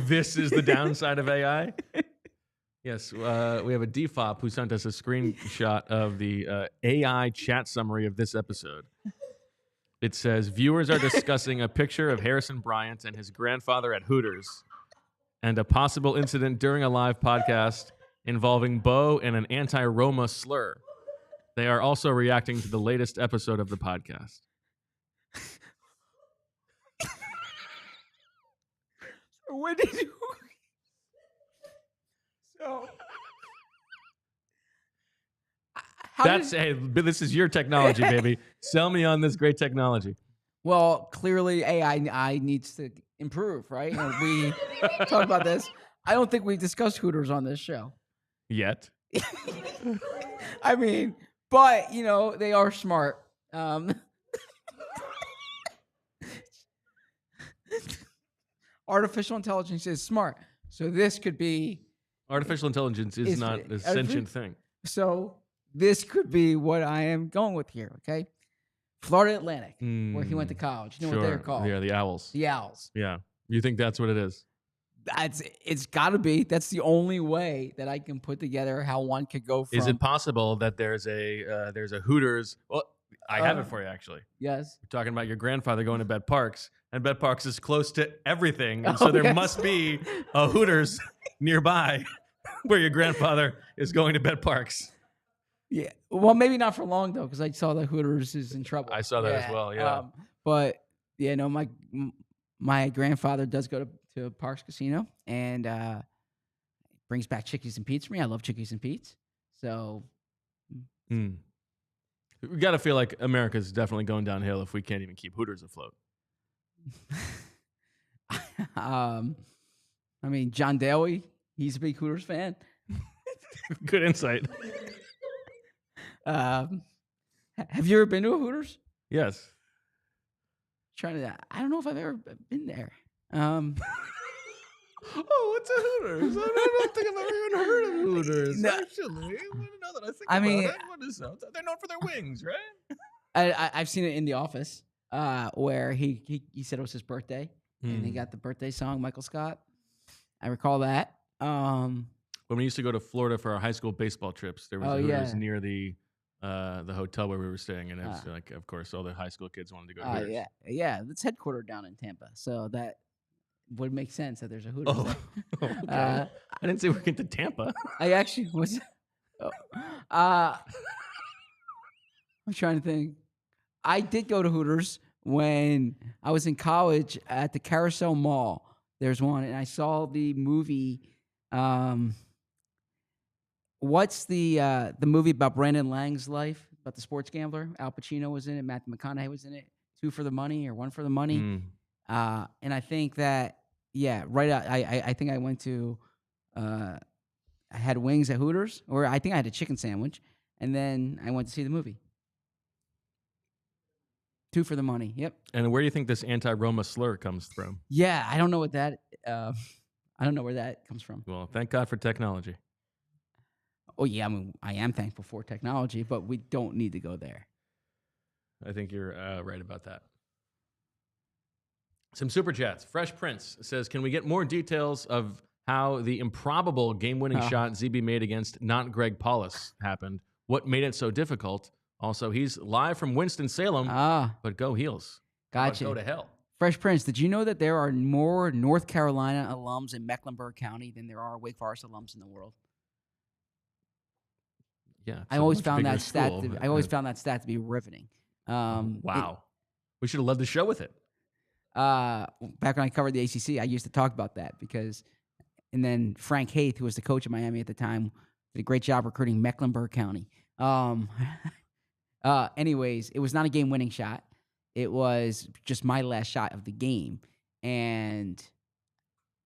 This is the downside of AI? Yes, we have a DFOP who sent us a screenshot of the AI chat summary of this episode. It says, viewers are discussing a picture of Harrison Bryant and his grandfather at Hooters and a possible incident during a live podcast involving Bo and an anti-Roma slur. They are also reacting to the latest episode of the podcast. When did you... So... This is your technology, baby. Sell me on this great technology. Well, clearly AI needs to improve, right? And we talk about this. I don't think we discussed Hooters on this show. Yet. I mean, but, they are smart. Artificial intelligence is smart. So this could be... Artificial intelligence is not a sentient thing. So this could be what I am going with here, okay? Florida Atlantic, where he went to college. You know what they're called? Yeah, the Owls. The Owls. Yeah. You think that's what it is? It's got to be. That's the only way that I can put together how one could go from... Is it possible that there's a Hooters... Well, I have it for you, actually. Yes. We're talking about your grandfather going to Bet Parks, and Bet Parks is close to everything. And so there must be a Hooters nearby where your grandfather is going to Bet Parks. Yeah. Well, maybe not for long, though, because I saw that Hooters is in trouble. I saw that as well, yeah. But, my grandfather does go to Parks Casino and brings back Chickies and Pete's for me. I love Chickies and Pete's. So... We got to feel like America's definitely going downhill if we can't even keep Hooters afloat. John Daly, he's a big Hooters fan. Good insight. Have you ever been to a Hooters? Yes. I don't know if I've ever been there. What's a Hooters? I don't think I've ever even heard of Hooters. No. Actually, now that I think about it, what is that? They're known for their wings, right? I've seen it in The Office, where he said it was his birthday, and he got the birthday song, Michael Scott. I recall that. When we used to go to Florida for our high school baseball trips, there was a Hooters near the hotel where we were staying, and it was of course, all the high school kids wanted to go to Hooters. Yeah, it's headquartered down in Tampa, so that would make sense that there's a Hooters there. Okay. I didn't say we're getting to Tampa. I actually was. I'm trying to think. I did go to Hooters when I was in college at the Carousel Mall. There's one, and I saw the movie. What's the movie about Brandon Lang's life, about the sports gambler? Al Pacino was in it. Matthew McConaughey was in it. 2 for the Money or 1 for the Money. And I think that, I think I went to, I had wings at Hooters, or I think I had a chicken sandwich, and then I went to see the movie. 2 for the Money, yep. And where do you think this anti-Roma slur comes from? Yeah, I don't know what that, I don't know where that comes from. Well, thank God for technology. Oh, yeah, I am thankful for technology, but we don't need to go there. I think you're right about that. Some super chats. Fresh Prince says, can we get more details of how the improbable game-winning shot ZB made against not Greg Paulus happened? What made it so difficult? Also, he's live from Winston-Salem, but go Heels. Gotcha. Go to hell. Fresh Prince, did you know that there are more North Carolina alums in Mecklenburg County than there are Wake Forest alums in the world? Yeah. I always found that stat. I always found that stat to be riveting. Wow. We should have led the show with it. Back when I covered the ACC, I used to talk about that and then Frank Haith, who was the coach of Miami at the time, Did a great job recruiting Mecklenburg County. Anyways, it was not a game-winning shot. It was just my last shot of the game. And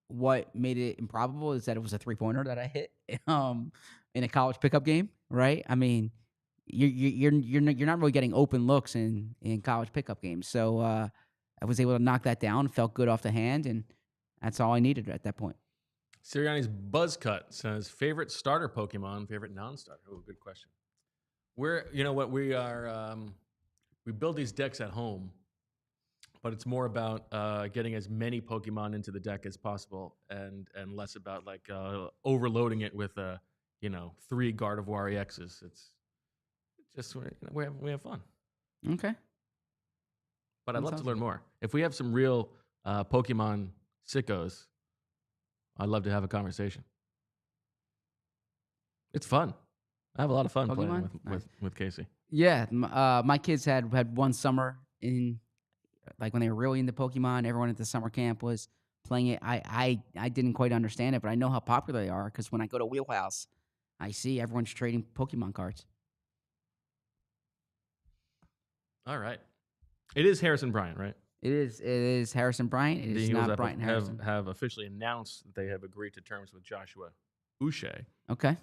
what made it improbable is that it was a three-pointer that I hit in a college pickup game, right? I mean, you're not really getting open looks in college pickup games. So I was able to knock that down, felt good off the hand, and that's all I needed at that point. Sirianni's Buzz Cut says, favorite starter Pokemon, favorite non-starter? Oh, good question. You know what, we are, we build these decks at home, but it's more about getting as many Pokemon into the deck as possible and less about like overloading it with, 3 Gardevoir EXs. It's just, we have fun. Okay. But I'd love to learn more. If we have some real Pokemon sickos, I'd love to have a conversation. It's fun. I have a lot of fun playing with Casey. Yeah, my kids had one summer in, like when they were really into Pokemon. Everyone at the summer camp was playing it. I didn't quite understand it, but I know how popular they are because when I go to Wheelhouse, I see everyone's trading Pokemon cards. All right. It is Harrison Bryant, right? It is Harrison Bryant. It is not Bryant Harrison. Have officially announced that they have agreed to terms with Joshua Uche. Okay.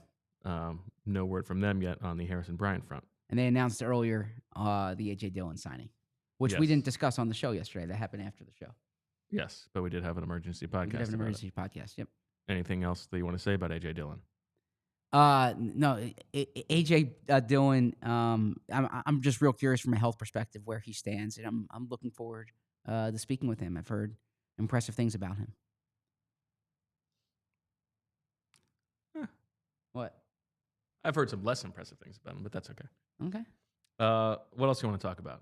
No word from them yet on the Harrison Bryant front. And they announced earlier the A.J. Dillon signing, which we didn't discuss on the show yesterday. That happened after the show. Yes, but we did have an emergency podcast. We did have an emergency podcast, yep. Anything else that you want to say about A.J. Dillon? No, A.J. Dillon, I'm just real curious from a health perspective where he stands, and I'm looking forward to speaking with him. I've heard impressive things about him. What? I've heard some less impressive things about him, but that's okay. Okay. What else do you want to talk about?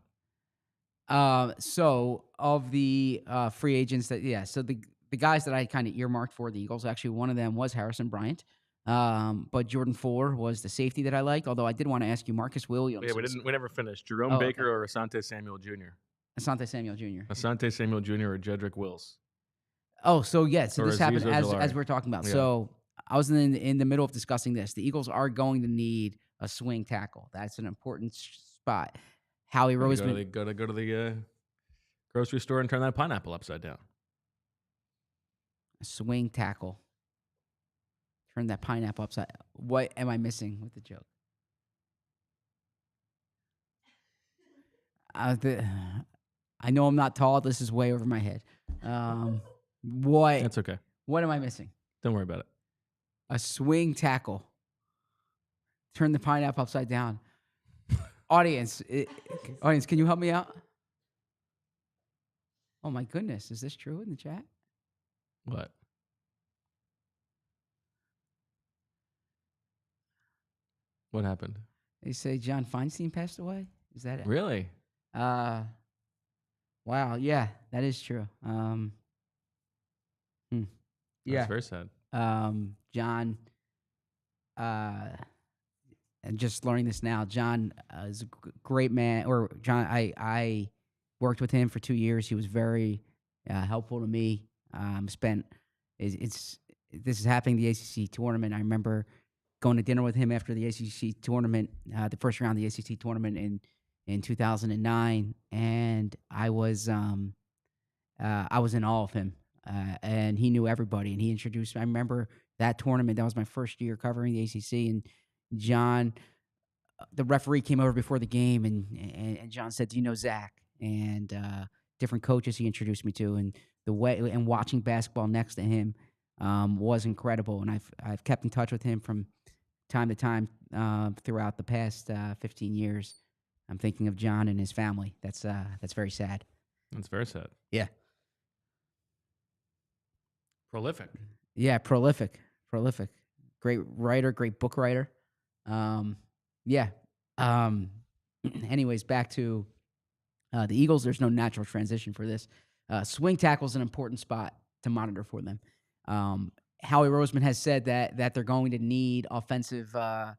So of the free agents so the guys that I kind of earmarked for the Eagles, actually one of them was Harrison Bryant. But Jordan Fuller was the safety that I liked, although I did want to ask you Marcus Williams. Yeah, we never finished. Jerome Baker or Asante Samuel Jr.? Asante Samuel Jr. Asante Samuel Jr. or Jedrick Wills? Oh, so yeah, so this happened as we're talking about. Yeah. So I was in the middle of discussing this. The Eagles are going to need a swing tackle. That's an important spot. Howie Roseman. They go to the grocery store and turn that pineapple upside down. A swing tackle. Turn that pineapple upside. What am I missing with the joke? I know I'm not tall. This is way over my head. What? That's okay. What am I missing? Don't worry about it. A swing tackle. Turn the pineapple upside down. Audience, can you help me out? Oh my goodness, is this true in the chat? What? What happened? They say John Feinstein passed away. Is that it? Really? Wow. Yeah, that is true. That's Yeah. very sad. John. And just learning this now, John is a great man. Or John, I worked with him for 2 years. He was very helpful to me. This is happening the ACC tournament. I remember going to dinner with him after the ACC tournament, the first round of the ACC tournament in 2009, and I was in awe of him. And he knew everybody, and he introduced me. I remember that tournament. That was my first year covering the ACC, and John, the referee, came over before the game, and John said, "Do you know Zach?" And different coaches he introduced me to, and the way and watching basketball next to him was incredible. And I've kept in touch with him from time to time throughout the past 15 years. I'm thinking of John and his family. That's very sad. That's very sad. Yeah. Prolific. Yeah, prolific. Great writer, great book writer. Yeah. Anyways, back to the Eagles. There's no natural transition for this. Swing tackle is an important spot to monitor for them. Howie Roseman has said that they're going to need offensive, or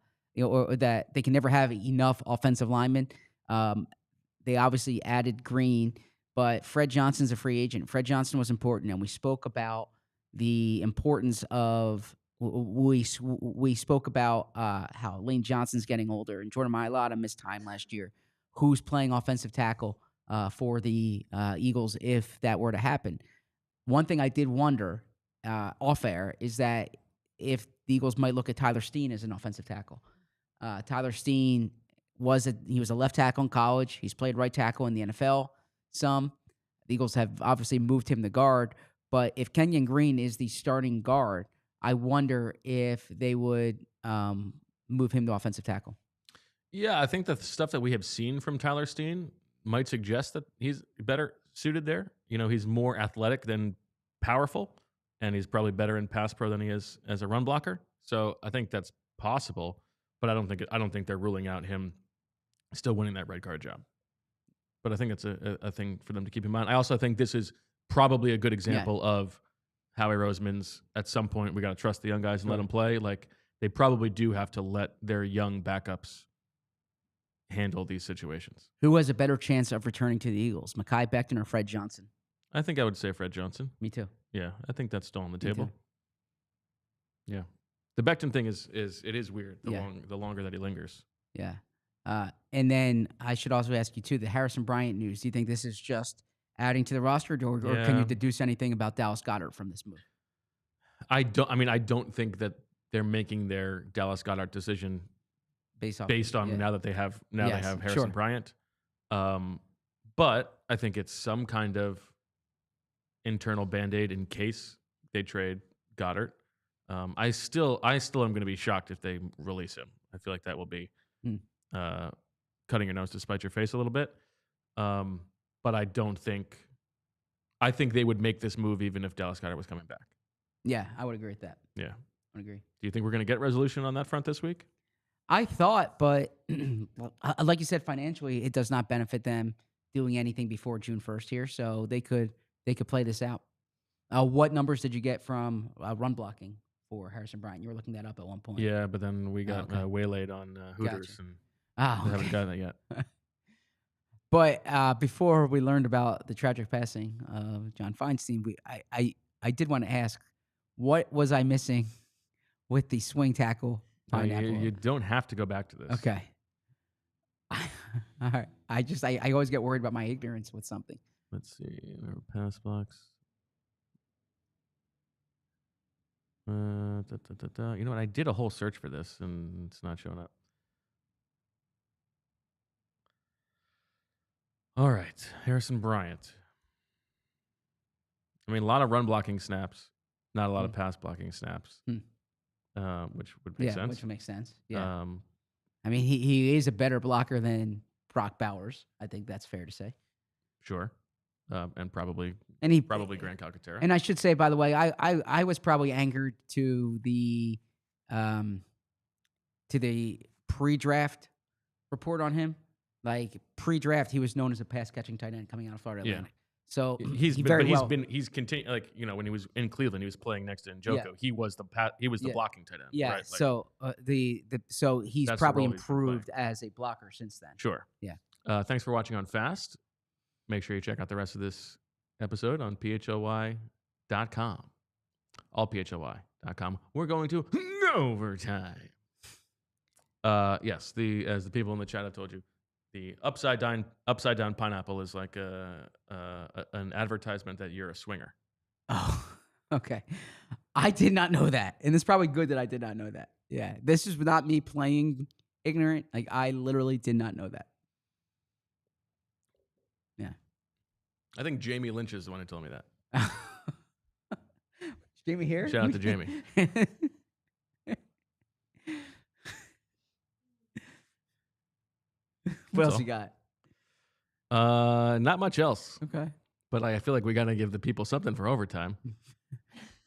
that they can never have enough offensive linemen. They obviously added Green, but Fred Johnson's a free agent. Fred Johnson was important, and we spoke about the importance of we spoke about how Lane Johnson's getting older and Jordan Mailata missed time last year. Who's playing offensive tackle for the Eagles if that were to happen? One thing I did wonder off air is that if the Eagles might look at Tyler Steen as an offensive tackle. Tyler Steen was a left tackle in college. He's played right tackle in the NFL. The Eagles have obviously moved him to guard, but if Kenyon Green is the starting guard, I wonder if they would move him to offensive tackle. Yeah, I think the stuff that we have seen from Tyler Steen might suggest that he's better suited there. You know, he's more athletic than powerful, and he's probably better in pass pro than he is as a run blocker. So I think that's possible, but I don't think they're ruling out him still winning that red card job. But I think it's a thing for them to keep in mind. I also think this is probably a good example of Howie Roseman's, at some point, we got to trust the young guys and let them play. Like, they probably do have to let their young backups handle these situations. Who has a better chance of returning to the Eagles, Mekhi Becton or Fred Johnson? I think I would say Fred Johnson. Me too. Yeah, I think that's still on the table. too. Yeah. The Becton thing is weird, the longer that he lingers. Yeah. And then I should also ask you, too, the Harrison Bryant news. Do you think this is just adding to the roster, or can you deduce anything about Dallas Goedert from this move? I don't think that they're making their Dallas Goedert decision based on now that they have Harrison Bryant. But I think it's some kind of internal Band-Aid in case they trade Goedert. I still am going to be shocked if they release him. I feel like that will be cutting your nose to spite your face a little bit. But I think they would make this move even if Dallas Goedert was coming back. Yeah, I would agree with that. Yeah. I would agree. Do you think we're going to get resolution on that front this week? I thought, but like you said, financially, it does not benefit them doing anything before June 1st here, so they could play this out. What numbers did you get from run blocking for Harrison Bryant? You were looking that up at one point. Yeah, but then we got waylaid on Hooters, and we haven't gotten it yet. But before we learned about the tragic passing of John Feinstein, I did want to ask, what was I missing with the swing tackle pineapple? You don't have to go back to this. Okay. All right. I always get worried about my ignorance with something. Let's see. Pass blocks. You know what? I did a whole search for this, and it's not showing up. All right. Harrison Bryant. I mean, a lot of run blocking snaps, not a lot of pass blocking snaps, which would make sense. Which would make sense. Yeah. I mean, he is a better blocker than Brock Bowers. I think that's fair to say. Sure. And probably Grant Calcaterra. And I should say, by the way, I was probably angered to the pre-draft report on him. Like pre-draft, he was known as a pass-catching tight end coming out of Florida Atlantic. So he's continuing, like, you know, when he was in Cleveland, he was playing next to Njoku. He was the blocking tight end. Yeah. Right? So so he's probably improved as a blocker since then. Sure. Yeah. Thanks for watching on Fast. Make sure you check out the rest of this episode on PHLY.com. AllPHLY.com. We're going to overtime. Yes, as the people in the chat have told you, the upside down pineapple is like an advertisement that you're a swinger. Oh, okay. I did not know that, and it's probably good that I did not know that. Yeah, this is not me playing ignorant. Like, I literally did not know that. Yeah. I think Jamie Lynch is the one who told me that. Jamie here? Shout out to Jamie. What else you got? Not much else. Okay. But I feel like we got to give the people something for overtime.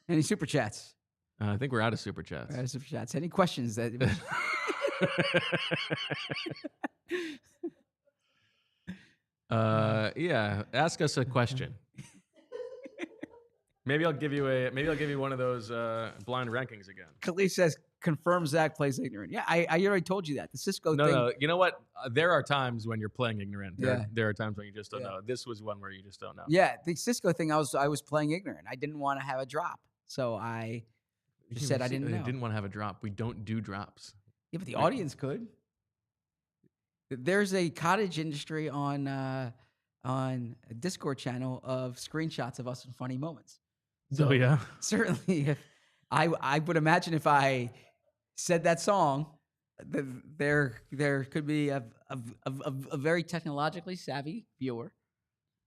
Any super chats? I think we're out of super chats. We're out of super chats. Any questions that... Yeah, ask us a question. Maybe I'll give you one of those blind rankings again. Khalid says, confirm Zach plays ignorant. Yeah, I already told you that. The Cisco thing. No, you know what? There are times when you're playing ignorant. There are times when you just don't know. This was one where you just don't know. Yeah, the Cisco thing, I was playing ignorant. I didn't want to have a drop. So Just said I didn't know. I didn't want to have a drop. We don't do drops. Yeah, but the audience could. There's a cottage industry on a Discord channel of screenshots of us in funny moments. So yeah, certainly, if I would imagine if I said that song, there could be a very technologically savvy viewer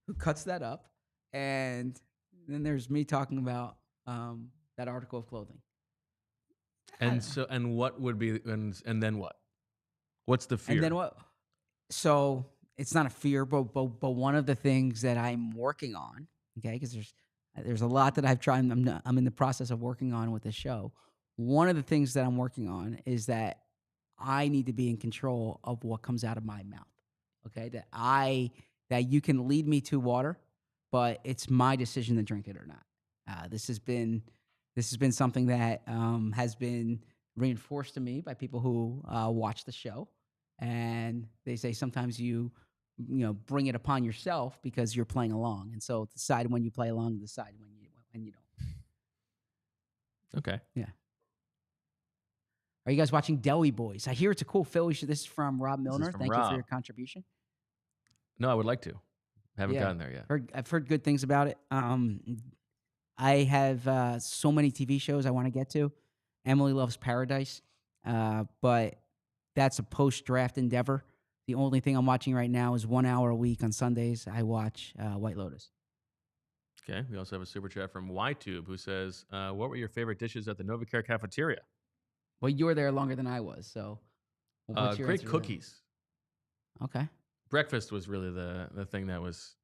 who cuts that up, and then there's me talking about that article of clothing. And what would be and then what? What's the fear? And then what? So it's not a fear, but one of the things that I'm working on, okay, because there's a lot that I've tried. I'm in the process of working on with this show. One of the things that I'm working on is that I need to be in control of what comes out of my mouth. Okay, that you can lead me to water, but it's my decision to drink it or not. This has been something that has been reinforced to me by people who watch the show. And they say sometimes you bring it upon yourself because you're playing along, and so decide when you play along, decide when you don't. Okay. Yeah. Are you guys watching Deli Boys? I hear it's a cool Philly show. This is from Rob Milner. Thank you for your contribution. No, I would like to. Haven't gotten there yet. I've heard good things about it. I have so many TV shows I want to get to. Emily Loves Paradise, but that's a post-draft endeavor. The only thing I'm watching right now is 1 hour a week on Sundays. I watch White Lotus. Okay. We also have a super chat from YTube who says, what were your favorite dishes at the NovaCare cafeteria? Well, you were there longer than I was, so. Great cookies. Okay. Breakfast was really the thing that was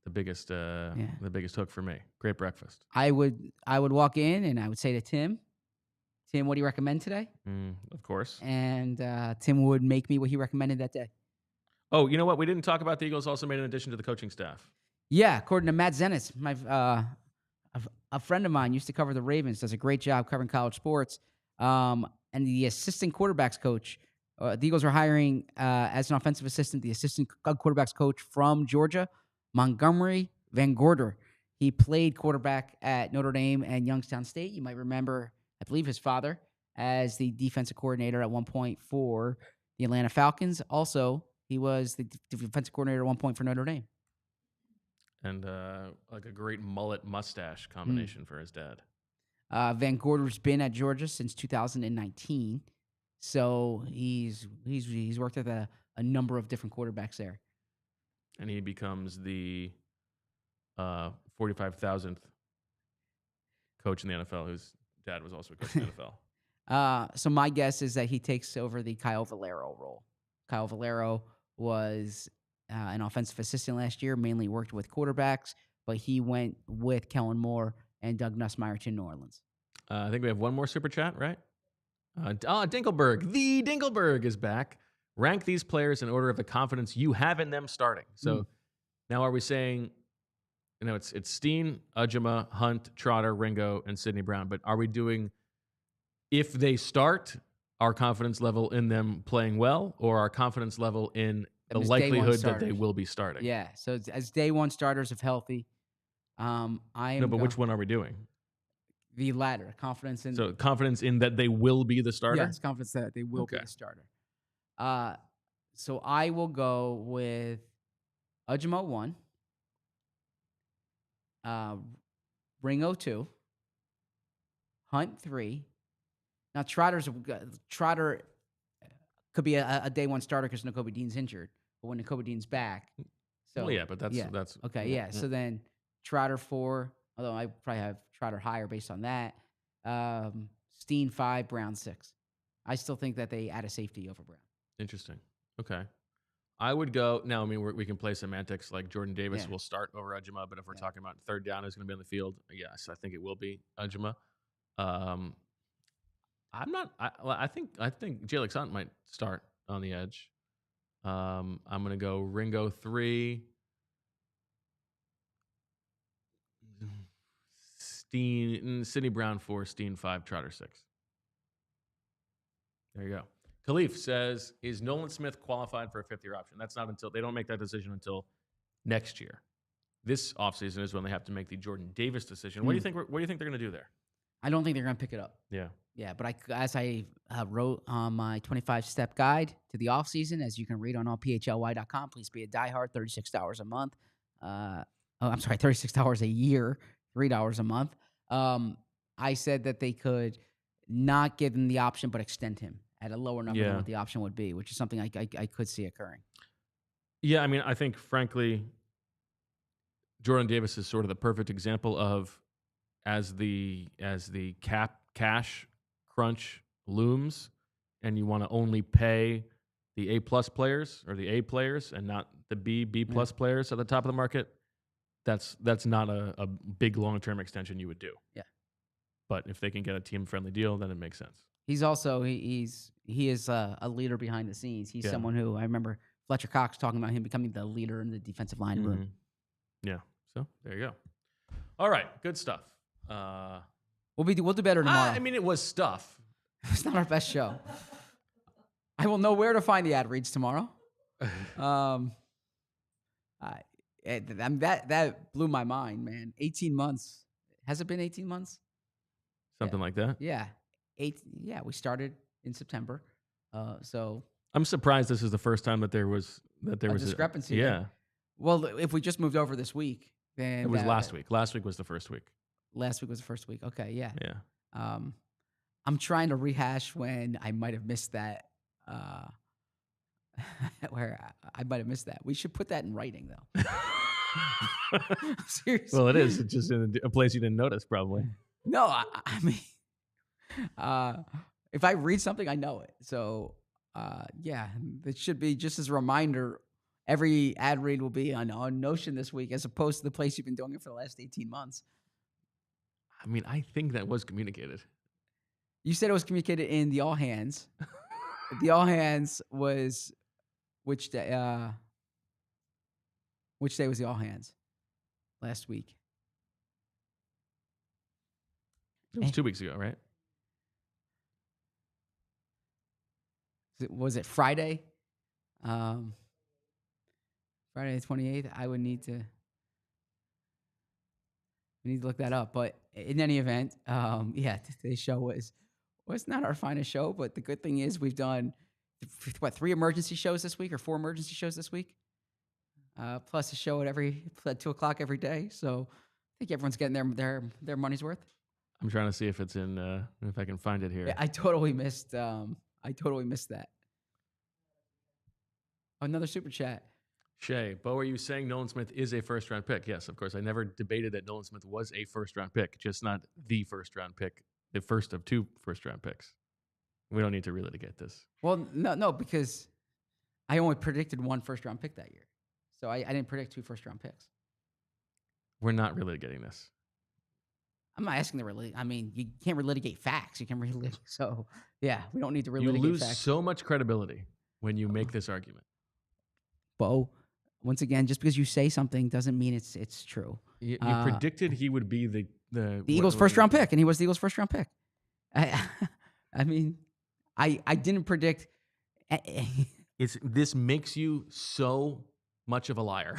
the biggest hook for me. Great breakfast. I would walk in and I would say to Tim, what do you recommend today? Of course. And Tim would make me what he recommended that day. Oh, you know what? We didn't talk about the Eagles also made an addition to the coaching staff. Yeah, according to Matt Zenitz, a friend of mine used to cover the Ravens, does a great job covering college sports. And the assistant quarterbacks coach, the Eagles are hiring as an offensive assistant, the assistant quarterbacks coach from Georgia, Montgomery Van Gorder. He played quarterback at Notre Dame and Youngstown State. You might remember, I believe, his father as the defensive coordinator at one point for the Atlanta Falcons. Also, he was the defensive coordinator at one point for Notre Dame. And like a great mullet mustache combination for his dad. Van Gorder's been at Georgia since 2019, so he's worked with a number of different quarterbacks there. And he becomes the 45,000th coach in the NFL, whose dad was also a coach in the NFL. So my guess is that he takes over the Kyle Valero role. Kyle Valero was an offensive assistant last year, mainly worked with quarterbacks, but he went with Kellen Moore and Doug Nussmeier to New Orleans. I think we have one more super chat, right? Dinkelberg. The Dinkelberg is back. Rank these players in order of the confidence you have in them starting. So now are we saying, it's Steen, Ujima, Hunt, Trotter, Ringo, and Sidney Brown, but are we doing, if they start, our confidence level in them playing well, or our confidence level in the likelihood that they will be starting? Yeah, so as day one starters, if healthy. Which one are we doing? The latter, confidence in. So confidence in that they will be the starter? Yes, confidence that they will be the starter. So I will go with Ujima 1, Ringo 2, Hunt 3. Now Trotter could be a day one starter because Nakobe Dean's injured, but when Nakobe Dean's back, so but that's okay. Yeah, so then Trotter 4, although I probably have Trotter higher based on that. Steen 5, Brown 6. I still think that they add a safety over Brown. Interesting. Okay. I would go now. I mean, we can play semantics like Jordan Davis will start over Ujima, but if we're talking about third down who's going to be on the field, yes, I think it will be Ujima. I think Jalen Hunt might start on the edge. I'm going to go Ringo 3, Sidney Brown 4, Steen 5, Trotter 6. There you go. Khalif says, is Nolan Smith qualified for a fifth-year option? That's not until they don't make that decision until next year. This offseason is when they have to make the Jordan Davis decision. What do you think? What do you think they're going to do there? I don't think they're going to pick it up. Yeah. Yeah, but as I wrote on my 25-step guide to the offseason, as you can read on allphly.com, please be a diehard, $36 a month. $36 a year, $3 a month. I said that they could not give him the option, but extend him at a lower number than what the option would be, which is something I could see occurring. Yeah, I mean, I think, frankly, Jordan Davis is sort of the perfect example of as the cash crunch looms and you want to only pay the A-plus players or the A players and not the B-plus players at the top of the market, that's not a big long-term extension you would do. Yeah. But if they can get a team-friendly deal, then it makes sense. He's also he is a leader behind the scenes. He's someone who I remember Fletcher Cox talking about him becoming the leader in the defensive line room. Yeah. So there you go. All right, good stuff. We'll do better tomorrow. I mean, it was stuff. It's not our best show. I will know where to find the ad reads tomorrow. That blew my mind, man. 18 months. Has it been 18 months? Something like that. Yeah. We started in September. So I'm surprised this is the first time that there was a discrepancy. Yeah. Well, if we just moved over this week, then it was last week. Last week was the first week. Last week was the first week. Okay, yeah. Yeah. I'm trying to rehash when I might have missed that. Where I might have missed that. We should put that in writing, though. Seriously. Well, it is. It's just in a place you didn't notice, probably. No, I mean, if I read something, I know it. So, yeah, it should be just as a reminder. Every ad read will be on Notion this week, as opposed to the place you've been doing it for the last 18 months. I mean, I think that was communicated. You said it was communicated in the all hands. The all hands was which day? Which day was the all hands? Last week. It was 2 weeks ago, right? Was it Friday? Friday the 28th. I would need to. We need to look that up. But in any event, today's show was not our finest show. But the good thing is we've done, 3 emergency shows this week or 4 emergency shows this week? Plus a show at 2 o'clock every day. So I think everyone's getting their money's worth. I'm trying to see if it's in, if I can find it here. Yeah, I totally missed that. Another super chat. Shay, Bo, are you saying Nolan Smith is a first-round pick? Yes, of course. I never debated that Nolan Smith was a first-round pick, just not the first-round pick, the first of 2 first-round picks. We don't need to relitigate this. Well, no, because I only predicted 1 first-round pick that year. So I didn't predict 2 first-round picks. We're not relitigating this. I'm not asking I mean, you can't relitigate facts. You can relitigate. So, yeah, we don't need to relitigate facts. You lose so much credibility when you make this argument. Bo, once again, just because you say something doesn't mean it's true. You predicted he would be the Eagles' first-round pick, and he was the Eagles' first-round pick. I mean, I didn't predict. This makes you so much of a liar.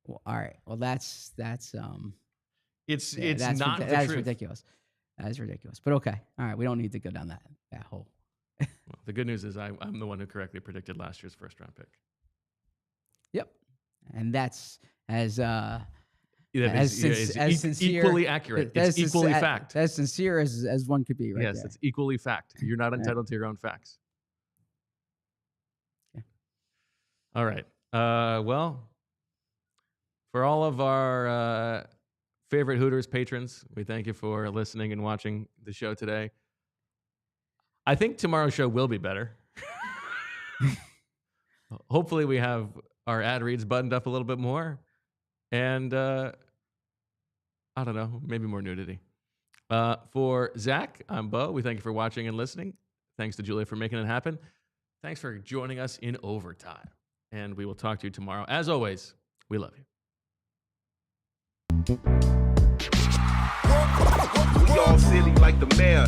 Well, all right. Well, that's it's not the truth. Ridiculous. That is ridiculous. But okay. All right. We don't need to go down that hole. Well, the good news is I'm the one who correctly predicted last year's first-round pick. Yep. And that's as sincere, equally accurate. It's equally fact. As sincere as one could be, right? Yes, there. It's equally fact. You're not entitled to your own facts. Okay. All right. Well, for all of our favorite Hooters patrons, we thank you for listening and watching the show today. I think tomorrow's show will be better. Hopefully we have our ad reads buttoned up a little bit more. And I don't know, maybe more nudity. For Zach, I'm Bo. We thank you for watching and listening. Thanks to Julia for making it happen. Thanks for joining us in overtime. And we will talk to you tomorrow. As always, we love you. We all silly like the mayor.